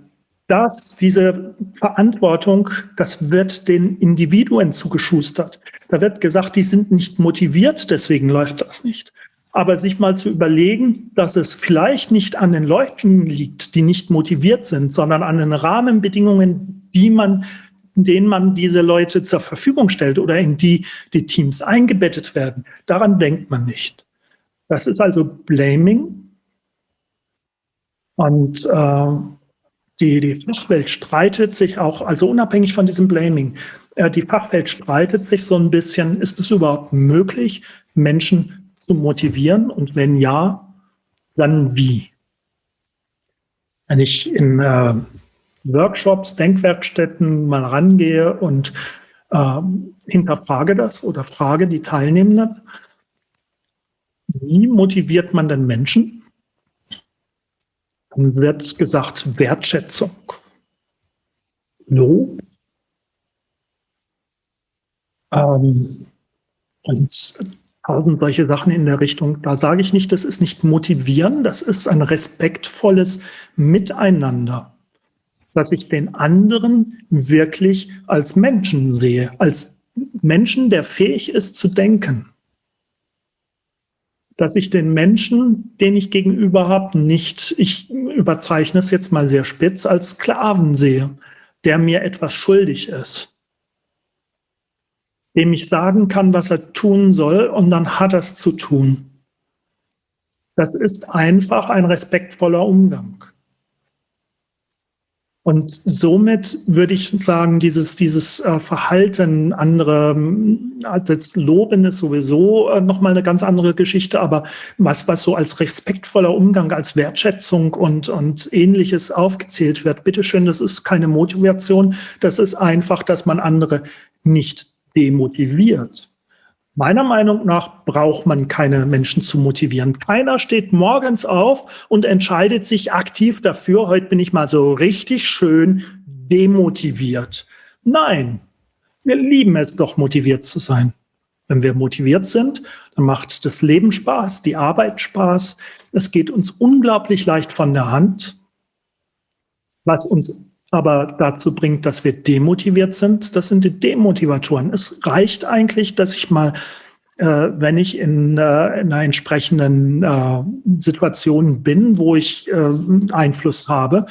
diese Verantwortung, das wird den Individuen zugeschustert. Da wird gesagt, die sind nicht motiviert, deswegen läuft das nicht. Aber sich mal zu überlegen, dass es vielleicht nicht an den Leuten liegt, die nicht motiviert sind, sondern an den Rahmenbedingungen, in denen man diese Leute zur Verfügung stellt oder in die Teams eingebettet werden. Daran denkt man nicht. Das ist also Blaming. Und die Fachwelt streitet sich auch, also unabhängig von diesem Blaming, die Fachwelt streitet sich so ein bisschen, ist es überhaupt möglich, Menschen zu motivieren und wenn ja, dann wie? Wenn ich in Workshops, Denkwerkstätten mal rangehe und hinterfrage das oder frage die Teilnehmenden, wie motiviert man denn Menschen? Dann wird gesagt, Wertschätzung, Lob und 1000 solche Sachen in der Richtung. Da sage ich nicht, das ist nicht motivieren, das ist ein respektvolles Miteinander, dass ich den anderen wirklich als Menschen sehe, als Menschen, der fähig ist zu denken. dass ich den Menschen, den ich gegenüber habe, nicht, ich überzeichne es jetzt mal sehr spitz, als Sklaven sehe, der mir etwas schuldig ist, dem ich sagen kann, was er tun soll, und dann hat er es zu tun. Das ist einfach ein respektvoller Umgang. Und somit würde ich sagen, dieses Verhalten andere, das Loben ist sowieso nochmal eine ganz andere Geschichte, aber was so als respektvoller Umgang, als Wertschätzung und Ähnliches aufgezählt wird, bitteschön, das ist keine Motivation, das ist einfach, dass man andere nicht demotiviert. Meiner Meinung nach braucht man keine Menschen zu motivieren. Keiner steht morgens auf und entscheidet sich aktiv dafür, heute bin ich mal so richtig schön demotiviert. Nein, wir lieben es doch, motiviert zu sein. Wenn wir motiviert sind, dann macht das Leben Spaß, die Arbeit Spaß. Es geht uns unglaublich leicht von der Hand, was uns aber dazu bringt, dass wir demotiviert sind. Das sind die Demotivatoren. Es reicht eigentlich, dass ich mal, wenn ich in einer entsprechenden Situation bin, wo ich Einfluss habe,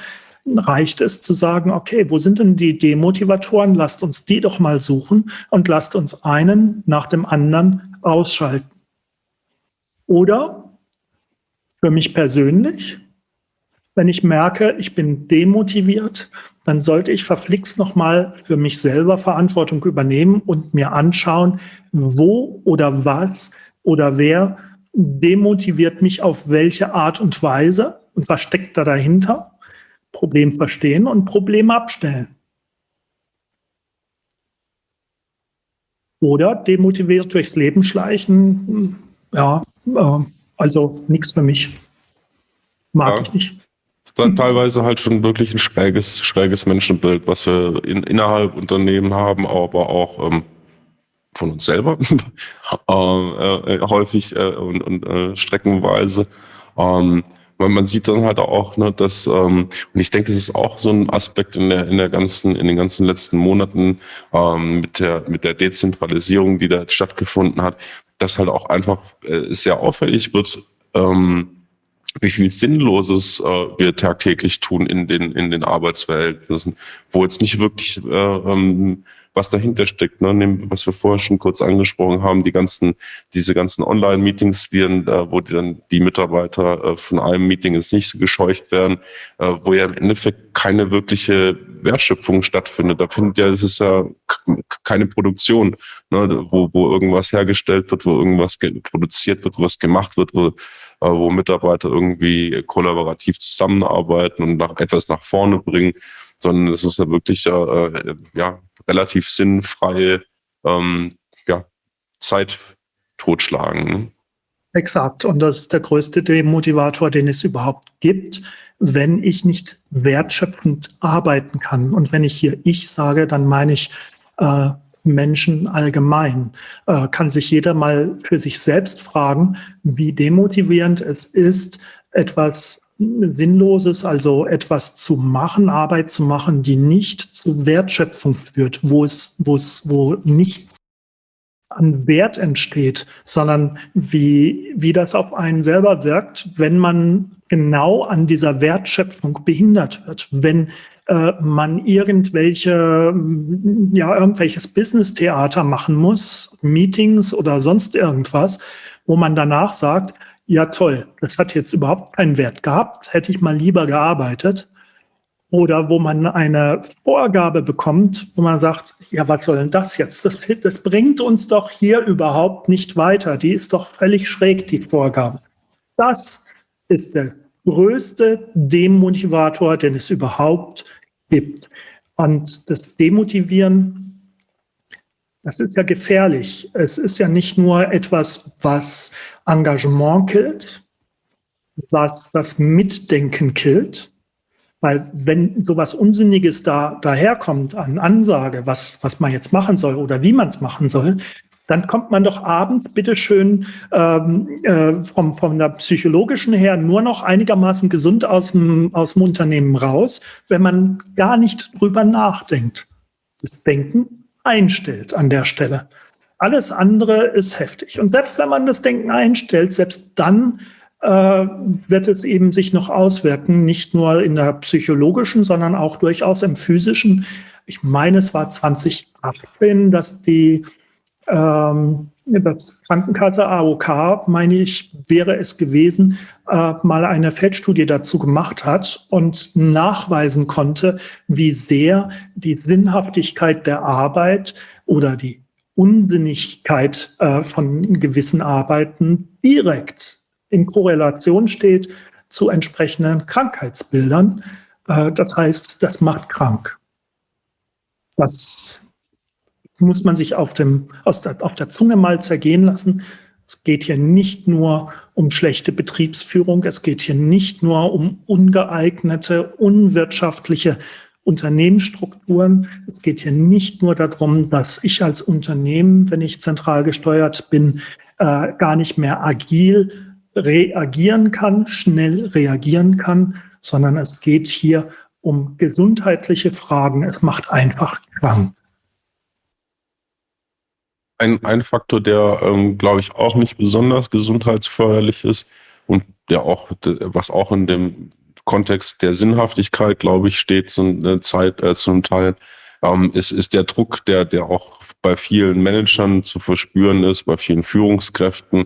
reicht es zu sagen, okay, wo sind denn die Demotivatoren? Lasst uns die doch mal suchen und lasst uns einen nach dem anderen ausschalten. Oder für mich persönlich, wenn ich merke, ich bin demotiviert, dann sollte ich verflixt nochmal für mich selber Verantwortung übernehmen und mir anschauen, wo oder was oder wer demotiviert mich auf welche Art und Weise und was steckt da dahinter. Problem verstehen und Problem abstellen. Oder demotiviert durchs Leben schleichen, ja, also nichts für mich. Mag ich nicht. Dann teilweise halt schon wirklich ein schräges Menschenbild, was wir innerhalb Unternehmen haben, aber auch von uns selber häufig und streckenweise. Man sieht dann halt auch, ne, dass und ich denke, das ist auch so ein Aspekt in den ganzen letzten Monaten mit der Dezentralisierung, die da stattgefunden hat, dass halt auch einfach sehr auffällig wird, wie viel Sinnloses wir tagtäglich tun in den Arbeitsverhältnissen, wo jetzt nicht wirklich was dahinter steckt, ne? Was wir vorher schon kurz angesprochen haben, diese ganzen Online-Meetings, wo dann die Mitarbeiter von einem Meeting ins nächste gescheucht werden, wo ja im Endeffekt keine wirkliche Wertschöpfung stattfindet. Das ist ja keine Produktion, ne? Wo irgendwas hergestellt wird, wo irgendwas produziert wird, wo was gemacht wird, wo Mitarbeiter irgendwie kollaborativ zusammenarbeiten und etwas nach vorne bringen, sondern es ist ja wirklich relativ sinnfreie Zeit totschlagen. Ne? Exakt. Und das ist der größte Demotivator, den es überhaupt gibt, wenn ich nicht wertschöpfend arbeiten kann. Und wenn ich hier ich sage, dann meine ich Menschen allgemein. Kann sich jeder mal für sich selbst fragen, wie demotivierend es ist, etwas Sinnloses, also etwas zu machen, Arbeit zu machen, die nicht zu Wertschöpfung führt, wo nichts an Wert entsteht, sondern wie das auf einen selber wirkt, wenn man genau an dieser Wertschöpfung behindert wird, wenn man irgendwelches Business-Theater machen muss, Meetings oder sonst irgendwas, wo man danach sagt, ja toll, das hat jetzt überhaupt keinen Wert gehabt, hätte ich mal lieber gearbeitet. Oder wo man eine Vorgabe bekommt, wo man sagt, ja, was soll denn das jetzt? Das bringt uns doch hier überhaupt nicht weiter. Die ist doch völlig schräg, die Vorgabe. Das ist der größte Demotivator, den es überhaupt gibt. Und das Demotivieren, das ist ja gefährlich. Es ist ja nicht nur etwas, was Engagement killt, was das Mitdenken killt. Weil wenn sowas Unsinniges daherkommt an Ansage, was man jetzt machen soll oder wie man es machen soll, dann kommt man doch abends bitteschön von der psychologischen her nur noch einigermaßen gesund aus dem Unternehmen raus, wenn man gar nicht drüber nachdenkt. Das Denken einstellt an der Stelle. Alles andere ist heftig. Und selbst wenn man das Denken einstellt, selbst dann wird es eben sich noch auswirken, nicht nur in der psychologischen, sondern auch durchaus im physischen. Ich meine, es war 2018, dass das Krankenkasse AOK, meine ich, wäre es gewesen, mal eine Feldstudie dazu gemacht hat und nachweisen konnte, wie sehr die Sinnhaftigkeit der Arbeit oder die Unsinnigkeit von gewissen Arbeiten direkt in Korrelation steht zu entsprechenden Krankheitsbildern. Das heißt, das macht krank. Das muss man sich auf der Zunge mal zergehen lassen. Es geht hier nicht nur um schlechte Betriebsführung, es geht hier nicht nur um ungeeignete, unwirtschaftliche Unternehmensstrukturen. Es geht hier nicht nur darum, dass ich als Unternehmen, wenn ich zentral gesteuert bin, gar nicht mehr agil reagieren kann, schnell reagieren kann, sondern es geht hier um gesundheitliche Fragen. Es macht einfach krank. Ein Faktor, der, glaube ich, auch nicht besonders gesundheitsförderlich ist und der auch, was auch in dem Kontext der Sinnhaftigkeit, glaube ich, steht zum Teil, ist der Druck, der auch bei vielen Managern zu verspüren ist, bei vielen Führungskräften,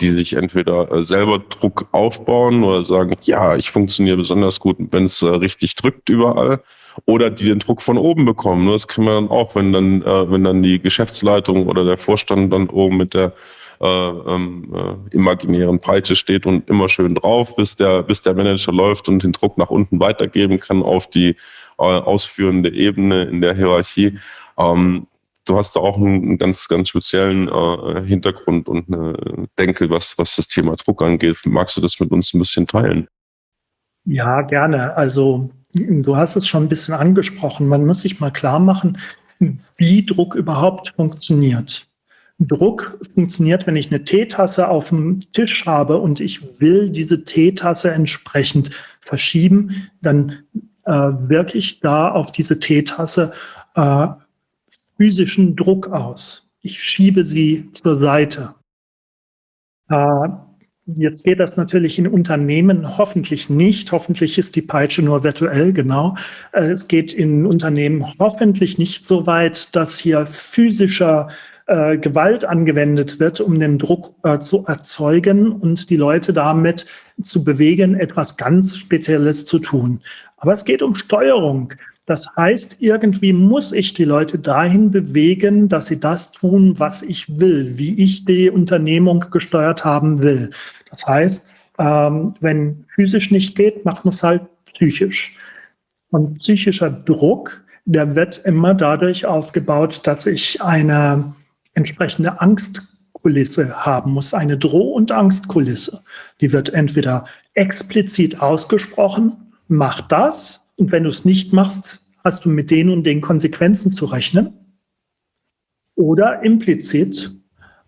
die sich entweder selber Druck aufbauen oder sagen, ja, ich funktioniere besonders gut, wenn es richtig drückt überall, oder die den Druck von oben bekommen. Das kriegen wir dann auch, wenn dann die Geschäftsleitung oder der Vorstand dann oben mit der imaginären Peitsche steht und immer schön drauf, bis der Manager läuft und den Druck nach unten weitergeben kann auf die ausführende Ebene in der Hierarchie. Du hast da auch einen ganz, ganz speziellen Hintergrund und eine Denke, was das Thema Druck angeht. Magst du das mit uns ein bisschen teilen? Ja, gerne. Also du hast es schon ein bisschen angesprochen. Man muss sich mal klar machen, wie Druck überhaupt funktioniert. Druck funktioniert, wenn ich eine Teetasse auf dem Tisch habe und ich will diese Teetasse entsprechend verschieben, dann wirke ich da auf diese Teetasse physischen Druck aus. Ich schiebe sie zur Seite. Jetzt geht das natürlich in Unternehmen hoffentlich nicht. Hoffentlich ist die Peitsche nur virtuell, genau. Es geht in Unternehmen hoffentlich nicht so weit, dass hier physischer Gewalt angewendet wird, um den Druck zu erzeugen und die Leute damit zu bewegen, etwas ganz Spezielles zu tun. Aber es geht um Steuerung. Das heißt, irgendwie muss ich die Leute dahin bewegen, dass sie das tun, was ich will, wie ich die Unternehmung gesteuert haben will. Das heißt, wenn physisch nicht geht, macht man es halt psychisch. Und psychischer Druck, der wird immer dadurch aufgebaut, dass ich eine entsprechende Angstkulisse haben muss, eine Droh- und Angstkulisse. Die wird entweder explizit ausgesprochen, mach das, und wenn du es nicht machst, hast du mit den und den Konsequenzen zu rechnen. Oder implizit,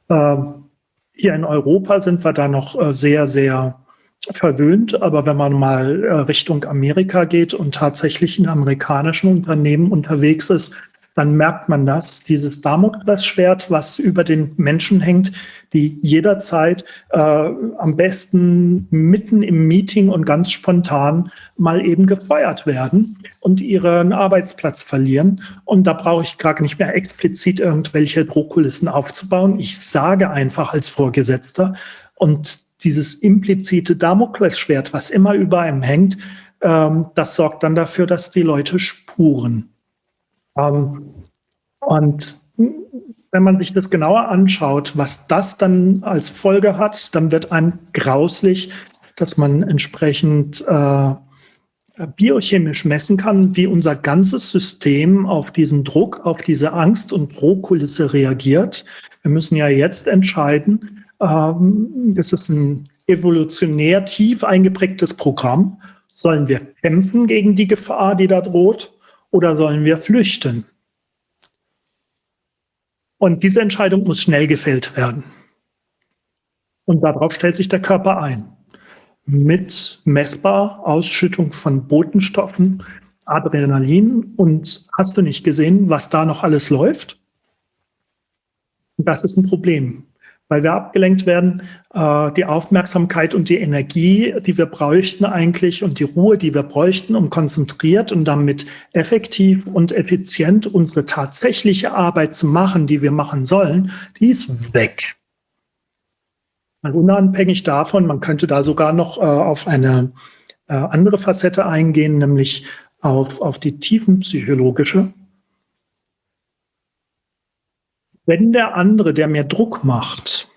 hier in Europa sind wir da noch sehr, sehr verwöhnt, aber wenn man mal Richtung Amerika geht und tatsächlich in amerikanischen Unternehmen unterwegs ist, dann merkt man das, dieses Damoklesschwert, was über den Menschen hängt, die jederzeit am besten mitten im Meeting und ganz spontan mal eben gefeuert werden und ihren Arbeitsplatz verlieren. Und da brauche ich gar nicht mehr explizit irgendwelche Drohkulissen aufzubauen. Ich sage einfach als Vorgesetzter, und dieses implizite Damoklesschwert, was immer über einem hängt, das sorgt dann dafür, dass die Leute spuren. Und wenn man sich das genauer anschaut, was das dann als Folge hat, dann wird einem grauslich, dass man entsprechend biochemisch messen kann, wie unser ganzes System auf diesen Druck, auf diese Angst- und Drohkulisse reagiert. Wir müssen ja jetzt entscheiden, das ist ein evolutionär tief eingeprägtes Programm. Sollen wir kämpfen gegen die Gefahr, die da droht, oder sollen wir flüchten? Und diese Entscheidung muss schnell gefällt werden. Und darauf stellt sich der Körper ein. Mit messbar Ausschüttung von Botenstoffen, Adrenalin, und hast du nicht gesehen, was da noch alles läuft? Und das ist ein Problem, weil wir abgelenkt werden, die Aufmerksamkeit und die Energie, die wir bräuchten eigentlich und die Ruhe, die wir bräuchten, um konzentriert und damit effektiv und effizient unsere tatsächliche Arbeit zu machen, die wir machen sollen, die ist weg. Unabhängig davon, man könnte da sogar noch auf eine andere Facette eingehen, nämlich auf die tiefenpsychologische. Wenn der andere, der mir Druck macht,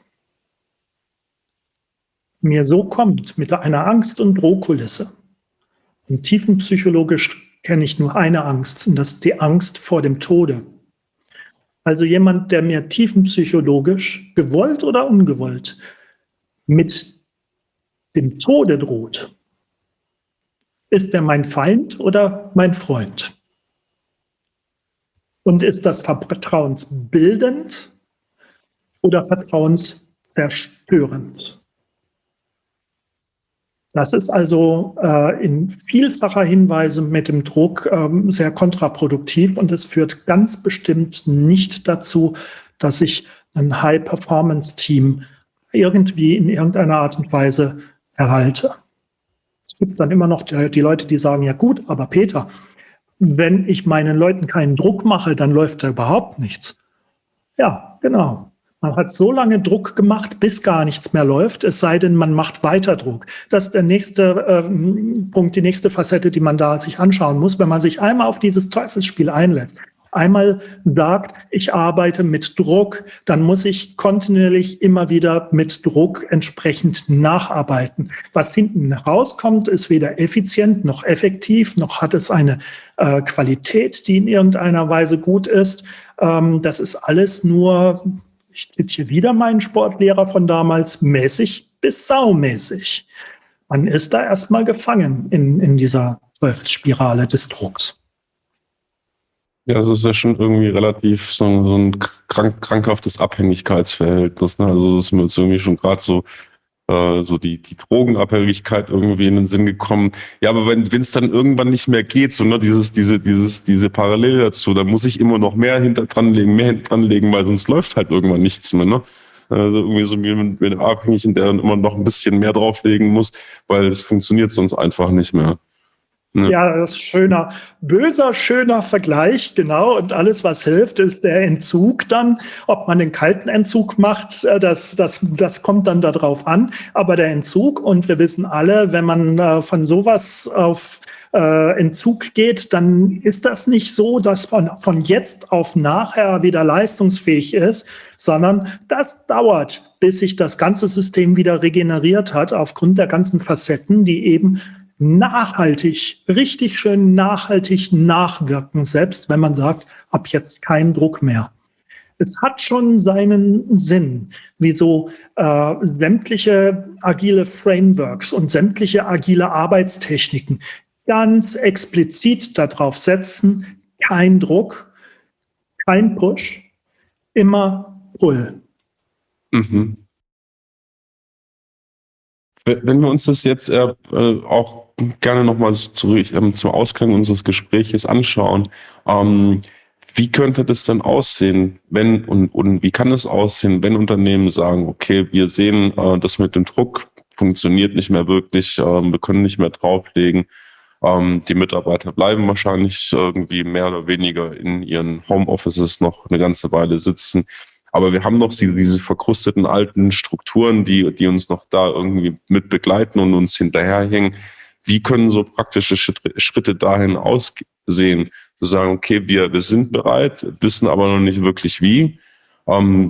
mir so kommt mit einer Angst- und Drohkulisse, und tiefenpsychologisch kenne ich nur eine Angst, und das ist die Angst vor dem Tode. Also jemand, der mir tiefenpsychologisch, gewollt oder ungewollt, mit dem Tode droht, ist er mein Feind oder mein Freund? Und ist das vertrauensbildend oder vertrauenszerstörend? Das ist also in vielfacher Hinweise mit dem Druck sehr kontraproduktiv und es führt ganz bestimmt nicht dazu, dass ich ein High-Performance-Team irgendwie in irgendeiner Art und Weise erhalte. Es gibt dann immer noch die Leute, die sagen, ja gut, aber Peter, wenn ich meinen Leuten keinen Druck mache, dann läuft da überhaupt nichts. Ja, genau. Man hat so lange Druck gemacht, bis gar nichts mehr läuft, es sei denn, man macht weiter Druck. Das ist der nächste Punkt, die nächste Facette, die man da sich anschauen muss, wenn man sich einmal auf dieses Teufelsspiel einlässt. Einmal sagt, ich arbeite mit Druck, dann muss ich kontinuierlich immer wieder mit Druck entsprechend nacharbeiten. Was hinten rauskommt, ist weder effizient noch effektiv, noch hat es eine Qualität, die in irgendeiner Weise gut ist. Das ist alles nur, ich zitiere wieder meinen Sportlehrer von damals, mäßig bis saumäßig. Man ist da erstmal gefangen in dieser Teufelsspirale des Drucks. Ja, das ist ja schon irgendwie relativ so ein krankhaftes Abhängigkeitsverhältnis. Ne? Also das ist mir jetzt irgendwie schon gerade so die Drogenabhängigkeit irgendwie in den Sinn gekommen. Ja, aber wenn es dann irgendwann nicht mehr geht, so ne, diese Parallele dazu, dann muss ich immer noch mehr hinter dran legen, weil sonst läuft halt irgendwann nichts mehr. Ne? Also irgendwie so wie mit einem Abhängigen, der dann immer noch ein bisschen mehr drauflegen muss, weil es funktioniert sonst einfach nicht mehr. Ja, das ist schöner Vergleich, genau. Und alles, was hilft, ist der Entzug dann. Ob man den kalten Entzug macht, das kommt dann darauf an. Aber der Entzug, und wir wissen alle, wenn man von sowas auf Entzug geht, dann ist das nicht so, dass man von jetzt auf nachher wieder leistungsfähig ist, sondern das dauert, bis sich das ganze System wieder regeneriert hat, aufgrund der ganzen Facetten, die eben nachhaltig, richtig schön nachhaltig nachwirken, selbst wenn man sagt, ab jetzt kein Druck mehr. Es hat schon seinen Sinn, wieso sämtliche agile Frameworks und sämtliche agile Arbeitstechniken ganz explizit darauf setzen, kein Druck, kein Push, immer Pull. Mhm. Wenn wir uns das jetzt auch gerne nochmal zurück zum Ausklang unseres Gespräches anschauen, wie könnte das dann aussehen, wenn und wie kann es aussehen, wenn Unternehmen sagen, okay, wir sehen, das mit dem Druck funktioniert nicht mehr wirklich, wir können nicht mehr drauflegen, die Mitarbeiter bleiben wahrscheinlich irgendwie mehr oder weniger in ihren Homeoffices noch eine ganze Weile sitzen. Aber wir haben noch diese verkrusteten alten Strukturen, die uns noch da irgendwie mit begleiten und uns hinterherhängen. Wie können so praktische Schritte dahin aussehen? Zu sagen, okay, wir sind bereit, wissen aber noch nicht wirklich wie.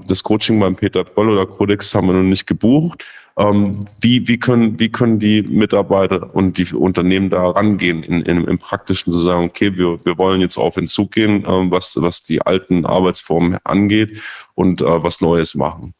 Das Coaching beim Peter Pröll oder Codex haben wir noch nicht gebucht. Wie können die Mitarbeiter und die Unternehmen da rangehen im Praktischen, zu sagen, okay, wir wollen jetzt auf Entzug gehen, was die alten Arbeitsformen angeht und was Neues machen.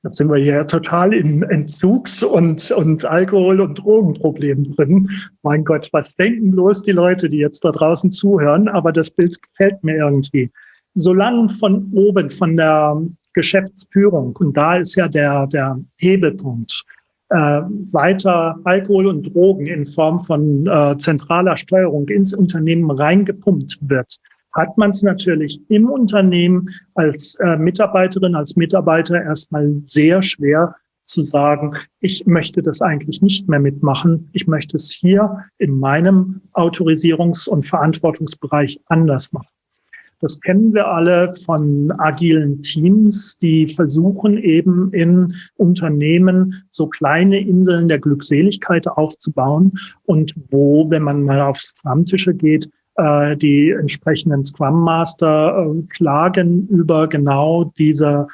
Jetzt sind wir hier total in Entzugs- und Alkohol- und Drogenproblemen drin. Mein Gott, was denken bloß die Leute, die jetzt da draußen zuhören? Aber das Bild gefällt mir irgendwie. Solange von oben, von der Geschäftsführung, und da ist ja der Hebelpunkt, weiter Alkohol und Drogen in Form von zentraler Steuerung ins Unternehmen reingepumpt wird, hat man es natürlich im Unternehmen als Mitarbeiterin, als Mitarbeiter erstmal sehr schwer zu sagen, ich möchte das eigentlich nicht mehr mitmachen. Ich möchte es hier in meinem Autorisierungs- und Verantwortungsbereich anders machen. Das kennen wir alle von agilen Teams, die versuchen eben in Unternehmen so kleine Inseln der Glückseligkeit aufzubauen und wo, wenn man mal auf Scrum-Tische geht, die entsprechenden Scrum Master klagen über genau diese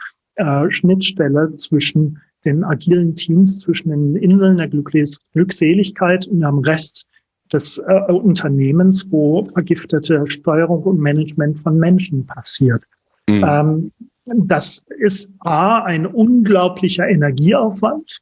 Schnittstelle zwischen den agilen Teams, zwischen den Inseln der Glückseligkeit und am Rest des Unternehmens, wo vergiftete Steuerung und Management von Menschen passiert. Mhm. Das ist ein unglaublicher Energieaufwand,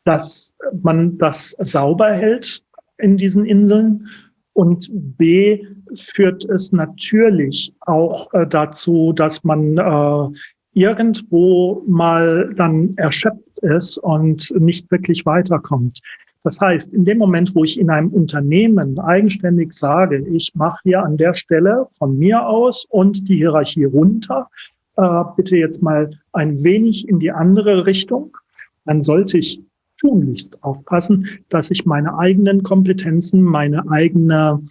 dass man das sauber hält in diesen Inseln. Und B, führt es natürlich auch dazu, dass man irgendwo mal dann erschöpft ist und nicht wirklich weiterkommt. Das heißt, in dem Moment, wo ich in einem Unternehmen eigenständig sage, ich mache hier an der Stelle von mir aus und die Hierarchie runter, bitte jetzt mal ein wenig in die andere Richtung, dann sollte ich tunlichst aufpassen, dass ich meine eigenen Kompetenzen, meine eigene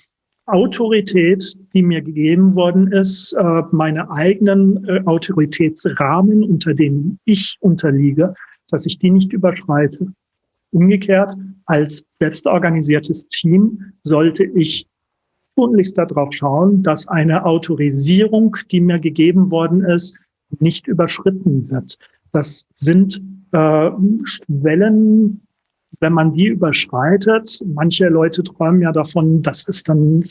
Autorität, die mir gegeben worden ist, meine eigenen Autoritätsrahmen, unter denen ich unterliege, dass ich die nicht überschreite. Umgekehrt, als selbstorganisiertes Team sollte ich tunlichst darauf schauen, dass eine Autorisierung, die mir gegeben worden ist, nicht überschritten wird. Das sind Schwellen, wenn man die überschreitet. Manche Leute träumen ja davon, das ist dann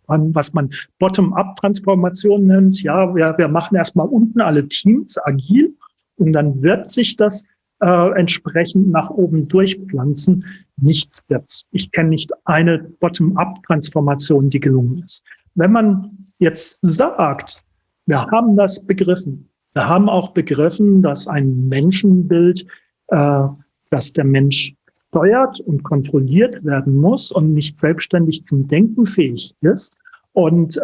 was man Bottom-up-Transformation nennt. Ja, wir machen erstmal unten alle Teams agil und dann wird sich das entsprechend nach oben durchpflanzen. Nichts wird's. Ich kenne nicht eine Bottom-up-Transformation, die gelungen ist. Wenn man jetzt sagt, wir haben das begriffen, wir haben auch begriffen, dass ein Menschenbild, dass der Mensch steuert und kontrolliert werden muss und nicht selbstständig zum Denken fähig ist und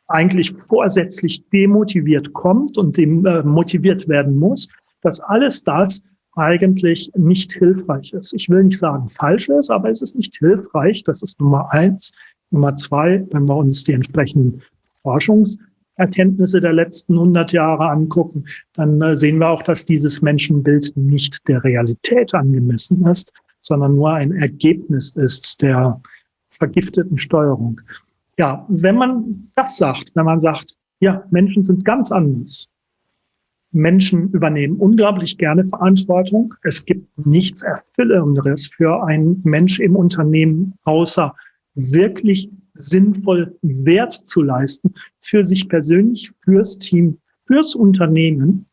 eigentlich vorsätzlich demotiviert kommt und motiviert werden muss, dass alles das eigentlich nicht hilfreich ist. Ich will nicht sagen falsch ist, aber es ist nicht hilfreich. Das ist Nummer 1. Nummer 2, wenn wir uns die entsprechenden Forschungserkenntnisse der letzten 100 Jahre angucken, dann sehen wir auch, dass dieses Menschenbild nicht der Realität angemessen ist, sondern nur ein Ergebnis ist der vergifteten Steuerung. Ja, wenn man das sagt, wenn man sagt, ja, Menschen sind ganz anders. Menschen übernehmen unglaublich gerne Verantwortung. Es gibt nichts Erfüllenderes für einen Mensch im Unternehmen, außer wirklich sinnvoll Wert zu leisten für sich persönlich, fürs Team, fürs Unternehmen.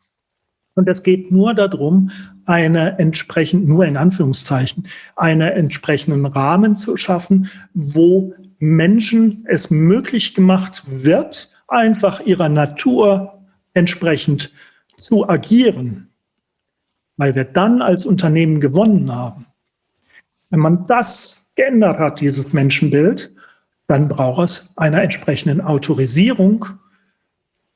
Und es geht nur darum, nur in Anführungszeichen, einen entsprechenden Rahmen zu schaffen, wo Menschen es möglich gemacht wird, einfach ihrer Natur entsprechend zu agieren, weil wir dann als Unternehmen gewonnen haben. Wenn man das geändert hat, dieses Menschenbild, dann braucht es einer entsprechenden Autorisierung,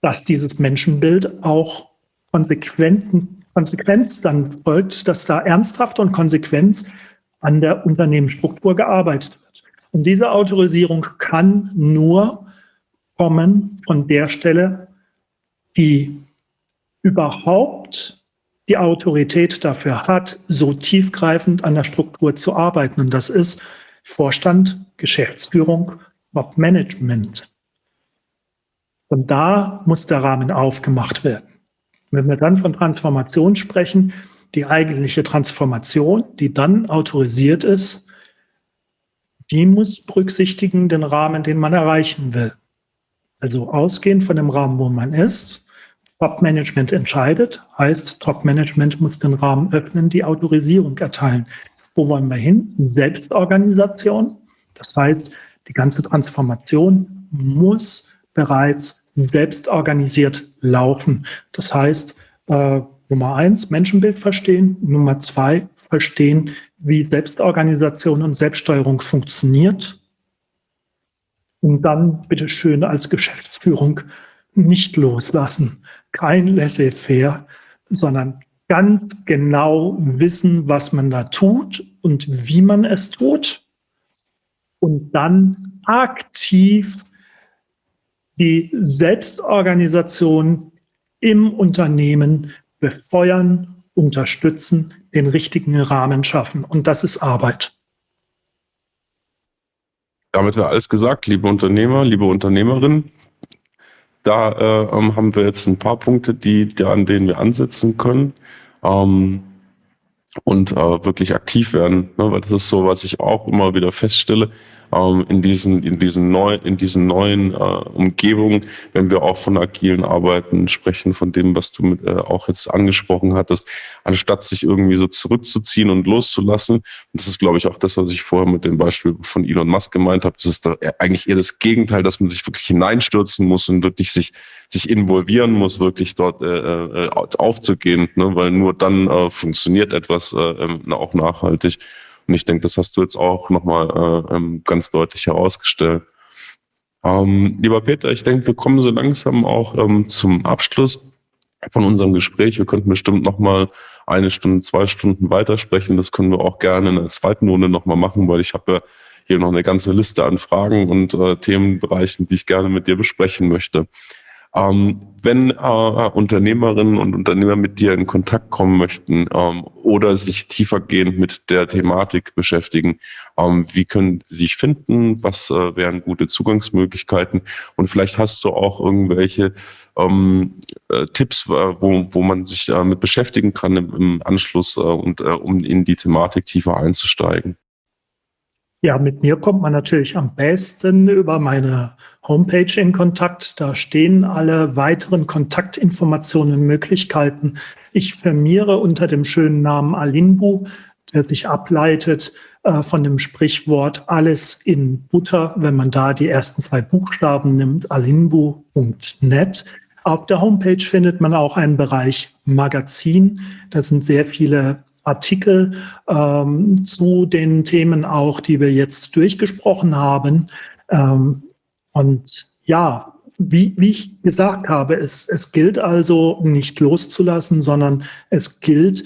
dass dieses Menschenbild auch Konsequenz dann folgt, dass da ernsthaft und konsequent an der Unternehmensstruktur gearbeitet wird. Und diese Autorisierung kann nur kommen von der Stelle, die überhaupt die Autorität dafür hat, so tiefgreifend an der Struktur zu arbeiten. Und das ist Vorstand, Geschäftsführung, Top-Management. Und da muss der Rahmen aufgemacht werden. Wenn wir dann von Transformation sprechen, die eigentliche Transformation, die dann autorisiert ist, die muss berücksichtigen den Rahmen, den man erreichen will. Also ausgehend von dem Rahmen, wo man ist. Top-Management entscheidet, heißt, Top-Management muss den Rahmen öffnen, die Autorisierung erteilen. Wo wollen wir hin? Selbstorganisation. Das heißt, die ganze Transformation muss bereits selbstorganisiert laufen. Das heißt, Nummer 1, Menschenbild verstehen. Nummer 2, verstehen, wie Selbstorganisation und Selbststeuerung funktioniert. Und dann bitte schön als Geschäftsführung nicht loslassen. Kein Laissez-faire, sondern ganz genau wissen, was man da tut und wie man es tut. Und dann aktiv die Selbstorganisation im Unternehmen befeuern, unterstützen, den richtigen Rahmen schaffen. Und das ist Arbeit. Damit wäre alles gesagt, liebe Unternehmer, liebe Unternehmerinnen. Da haben wir jetzt ein paar Punkte, an denen wir ansetzen können und wirklich aktiv werden, ne? Weil das ist so, was ich auch immer wieder feststelle, in diesen neuen Umgebungen, wenn wir auch von agilen Arbeiten sprechen, von dem, was du auch jetzt angesprochen hattest, anstatt sich irgendwie so zurückzuziehen und loszulassen. Und das ist, glaube ich, auch das, was ich vorher mit dem Beispiel von Elon Musk gemeint habe. Das ist da eigentlich eher das Gegenteil, dass man sich wirklich hineinstürzen muss und wirklich sich involvieren muss, wirklich dort aufzugehen, ne? Weil nur dann funktioniert etwas auch nachhaltig. Und ich denke, das hast du jetzt auch nochmal ganz deutlich herausgestellt. Lieber Peter, ich denke, wir kommen so langsam auch zum Abschluss von unserem Gespräch. Wir könnten bestimmt nochmal 1 Stunde, 2 Stunden weitersprechen. Das können wir auch gerne in der zweiten Runde nochmal machen, weil ich habe ja hier noch eine ganze Liste an Fragen und Themenbereichen, die ich gerne mit dir besprechen möchte. Wenn Unternehmerinnen und Unternehmer mit dir in Kontakt kommen möchten oder sich tiefergehend mit der Thematik beschäftigen, wie können sie sich finden? Was wären gute Zugangsmöglichkeiten? Und vielleicht hast du auch irgendwelche Tipps, wo man sich mit beschäftigen kann im Anschluss und um in die Thematik tiefer einzusteigen. Ja, mit mir kommt man natürlich am besten über meine Homepage in Kontakt. Da stehen alle weiteren Kontaktinformationen und Möglichkeiten. Ich firmiere unter dem schönen Namen Alinbu, der sich ableitet von dem Sprichwort alles in Butter, wenn man da die ersten 2 Buchstaben nimmt, alinbu.net. Auf der Homepage findet man auch einen Bereich Magazin. Da sind sehr viele Artikel zu den Themen auch, die wir jetzt durchgesprochen haben. Und ja, wie ich gesagt habe, es gilt also nicht loszulassen, sondern es gilt,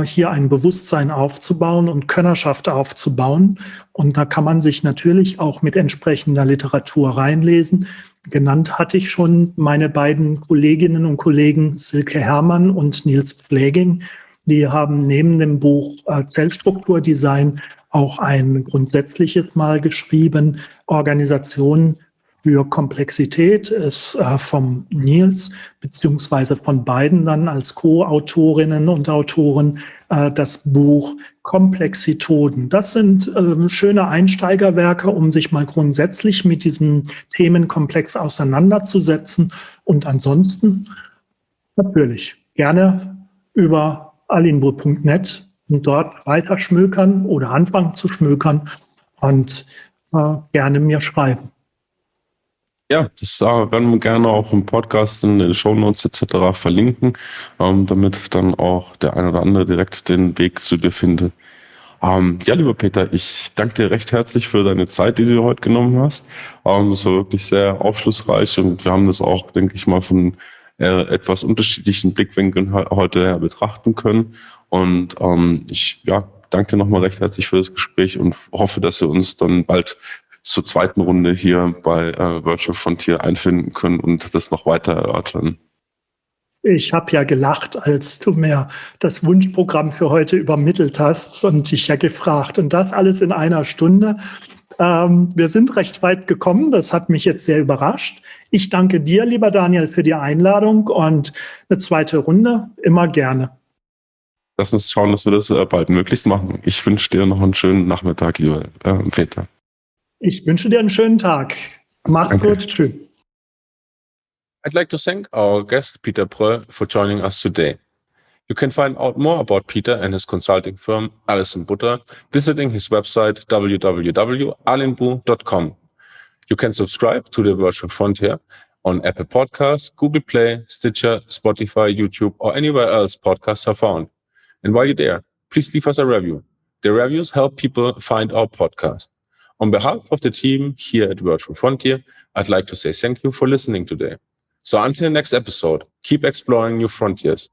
hier ein Bewusstsein aufzubauen und Könnerschaft aufzubauen. Und da kann man sich natürlich auch mit entsprechender Literatur reinlesen. Genannt hatte ich schon meine beiden Kolleginnen und Kollegen Silke Herrmann und Nils Pfleging. Die haben neben dem Buch Zellstrukturdesign auch ein grundsätzliches Mal geschrieben. Organisation für Komplexität ist vom Nils beziehungsweise von beiden dann als Co-Autorinnen und Autoren das Buch Komplexitoden. Das sind schöne Einsteigerwerke, um sich mal grundsätzlich mit diesem Themenkomplex auseinanderzusetzen. Und ansonsten natürlich gerne über alinbu.net und dort weiter schmökern oder anfangen zu schmökern und gerne mir schreiben. Ja, das werden wir gerne auch im Podcast in den Shownotes etc. verlinken, damit dann auch der ein oder andere direkt den Weg zu dir findet. Ja, lieber Peter, ich danke dir recht herzlich für deine Zeit, die du heute genommen hast. Das war wirklich sehr aufschlussreich und wir haben das auch, denke ich mal, von etwas unterschiedlichen Blickwinkeln heute her betrachten können. Und ich danke dir nochmal recht herzlich für das Gespräch und hoffe, dass wir uns dann bald zur zweiten Runde hier bei Virtual Frontier einfinden können und das noch weiter erörtern. Ich habe ja gelacht, als du mir das Wunschprogramm für heute übermittelt hast und dich ja gefragt. Und das alles in 1 Stunde. Wir sind recht weit gekommen. Das hat mich jetzt sehr überrascht. Ich danke dir, lieber Daniel, für die Einladung und eine zweite Runde immer gerne. Lass uns schauen, dass wir das bald möglichst machen. Ich wünsche dir noch einen schönen Nachmittag, lieber Peter. Ich wünsche dir einen schönen Tag. Mach's gut. Tschüss. I'd like to thank our guest, Peter Pröll, for joining us today. You can find out more about Peter and his consulting firm, Alles in Butter, visiting his website www.alinbu.com. You can subscribe to the Virtual Frontier on Apple Podcasts, Google Play, Stitcher, Spotify, YouTube, or anywhere else podcasts are found. And while you're there, please leave us a review. The reviews help people find our podcast. On behalf of the team here at Virtual Frontier, I'd like to say thank you for listening today. So until next episode, keep exploring new frontiers.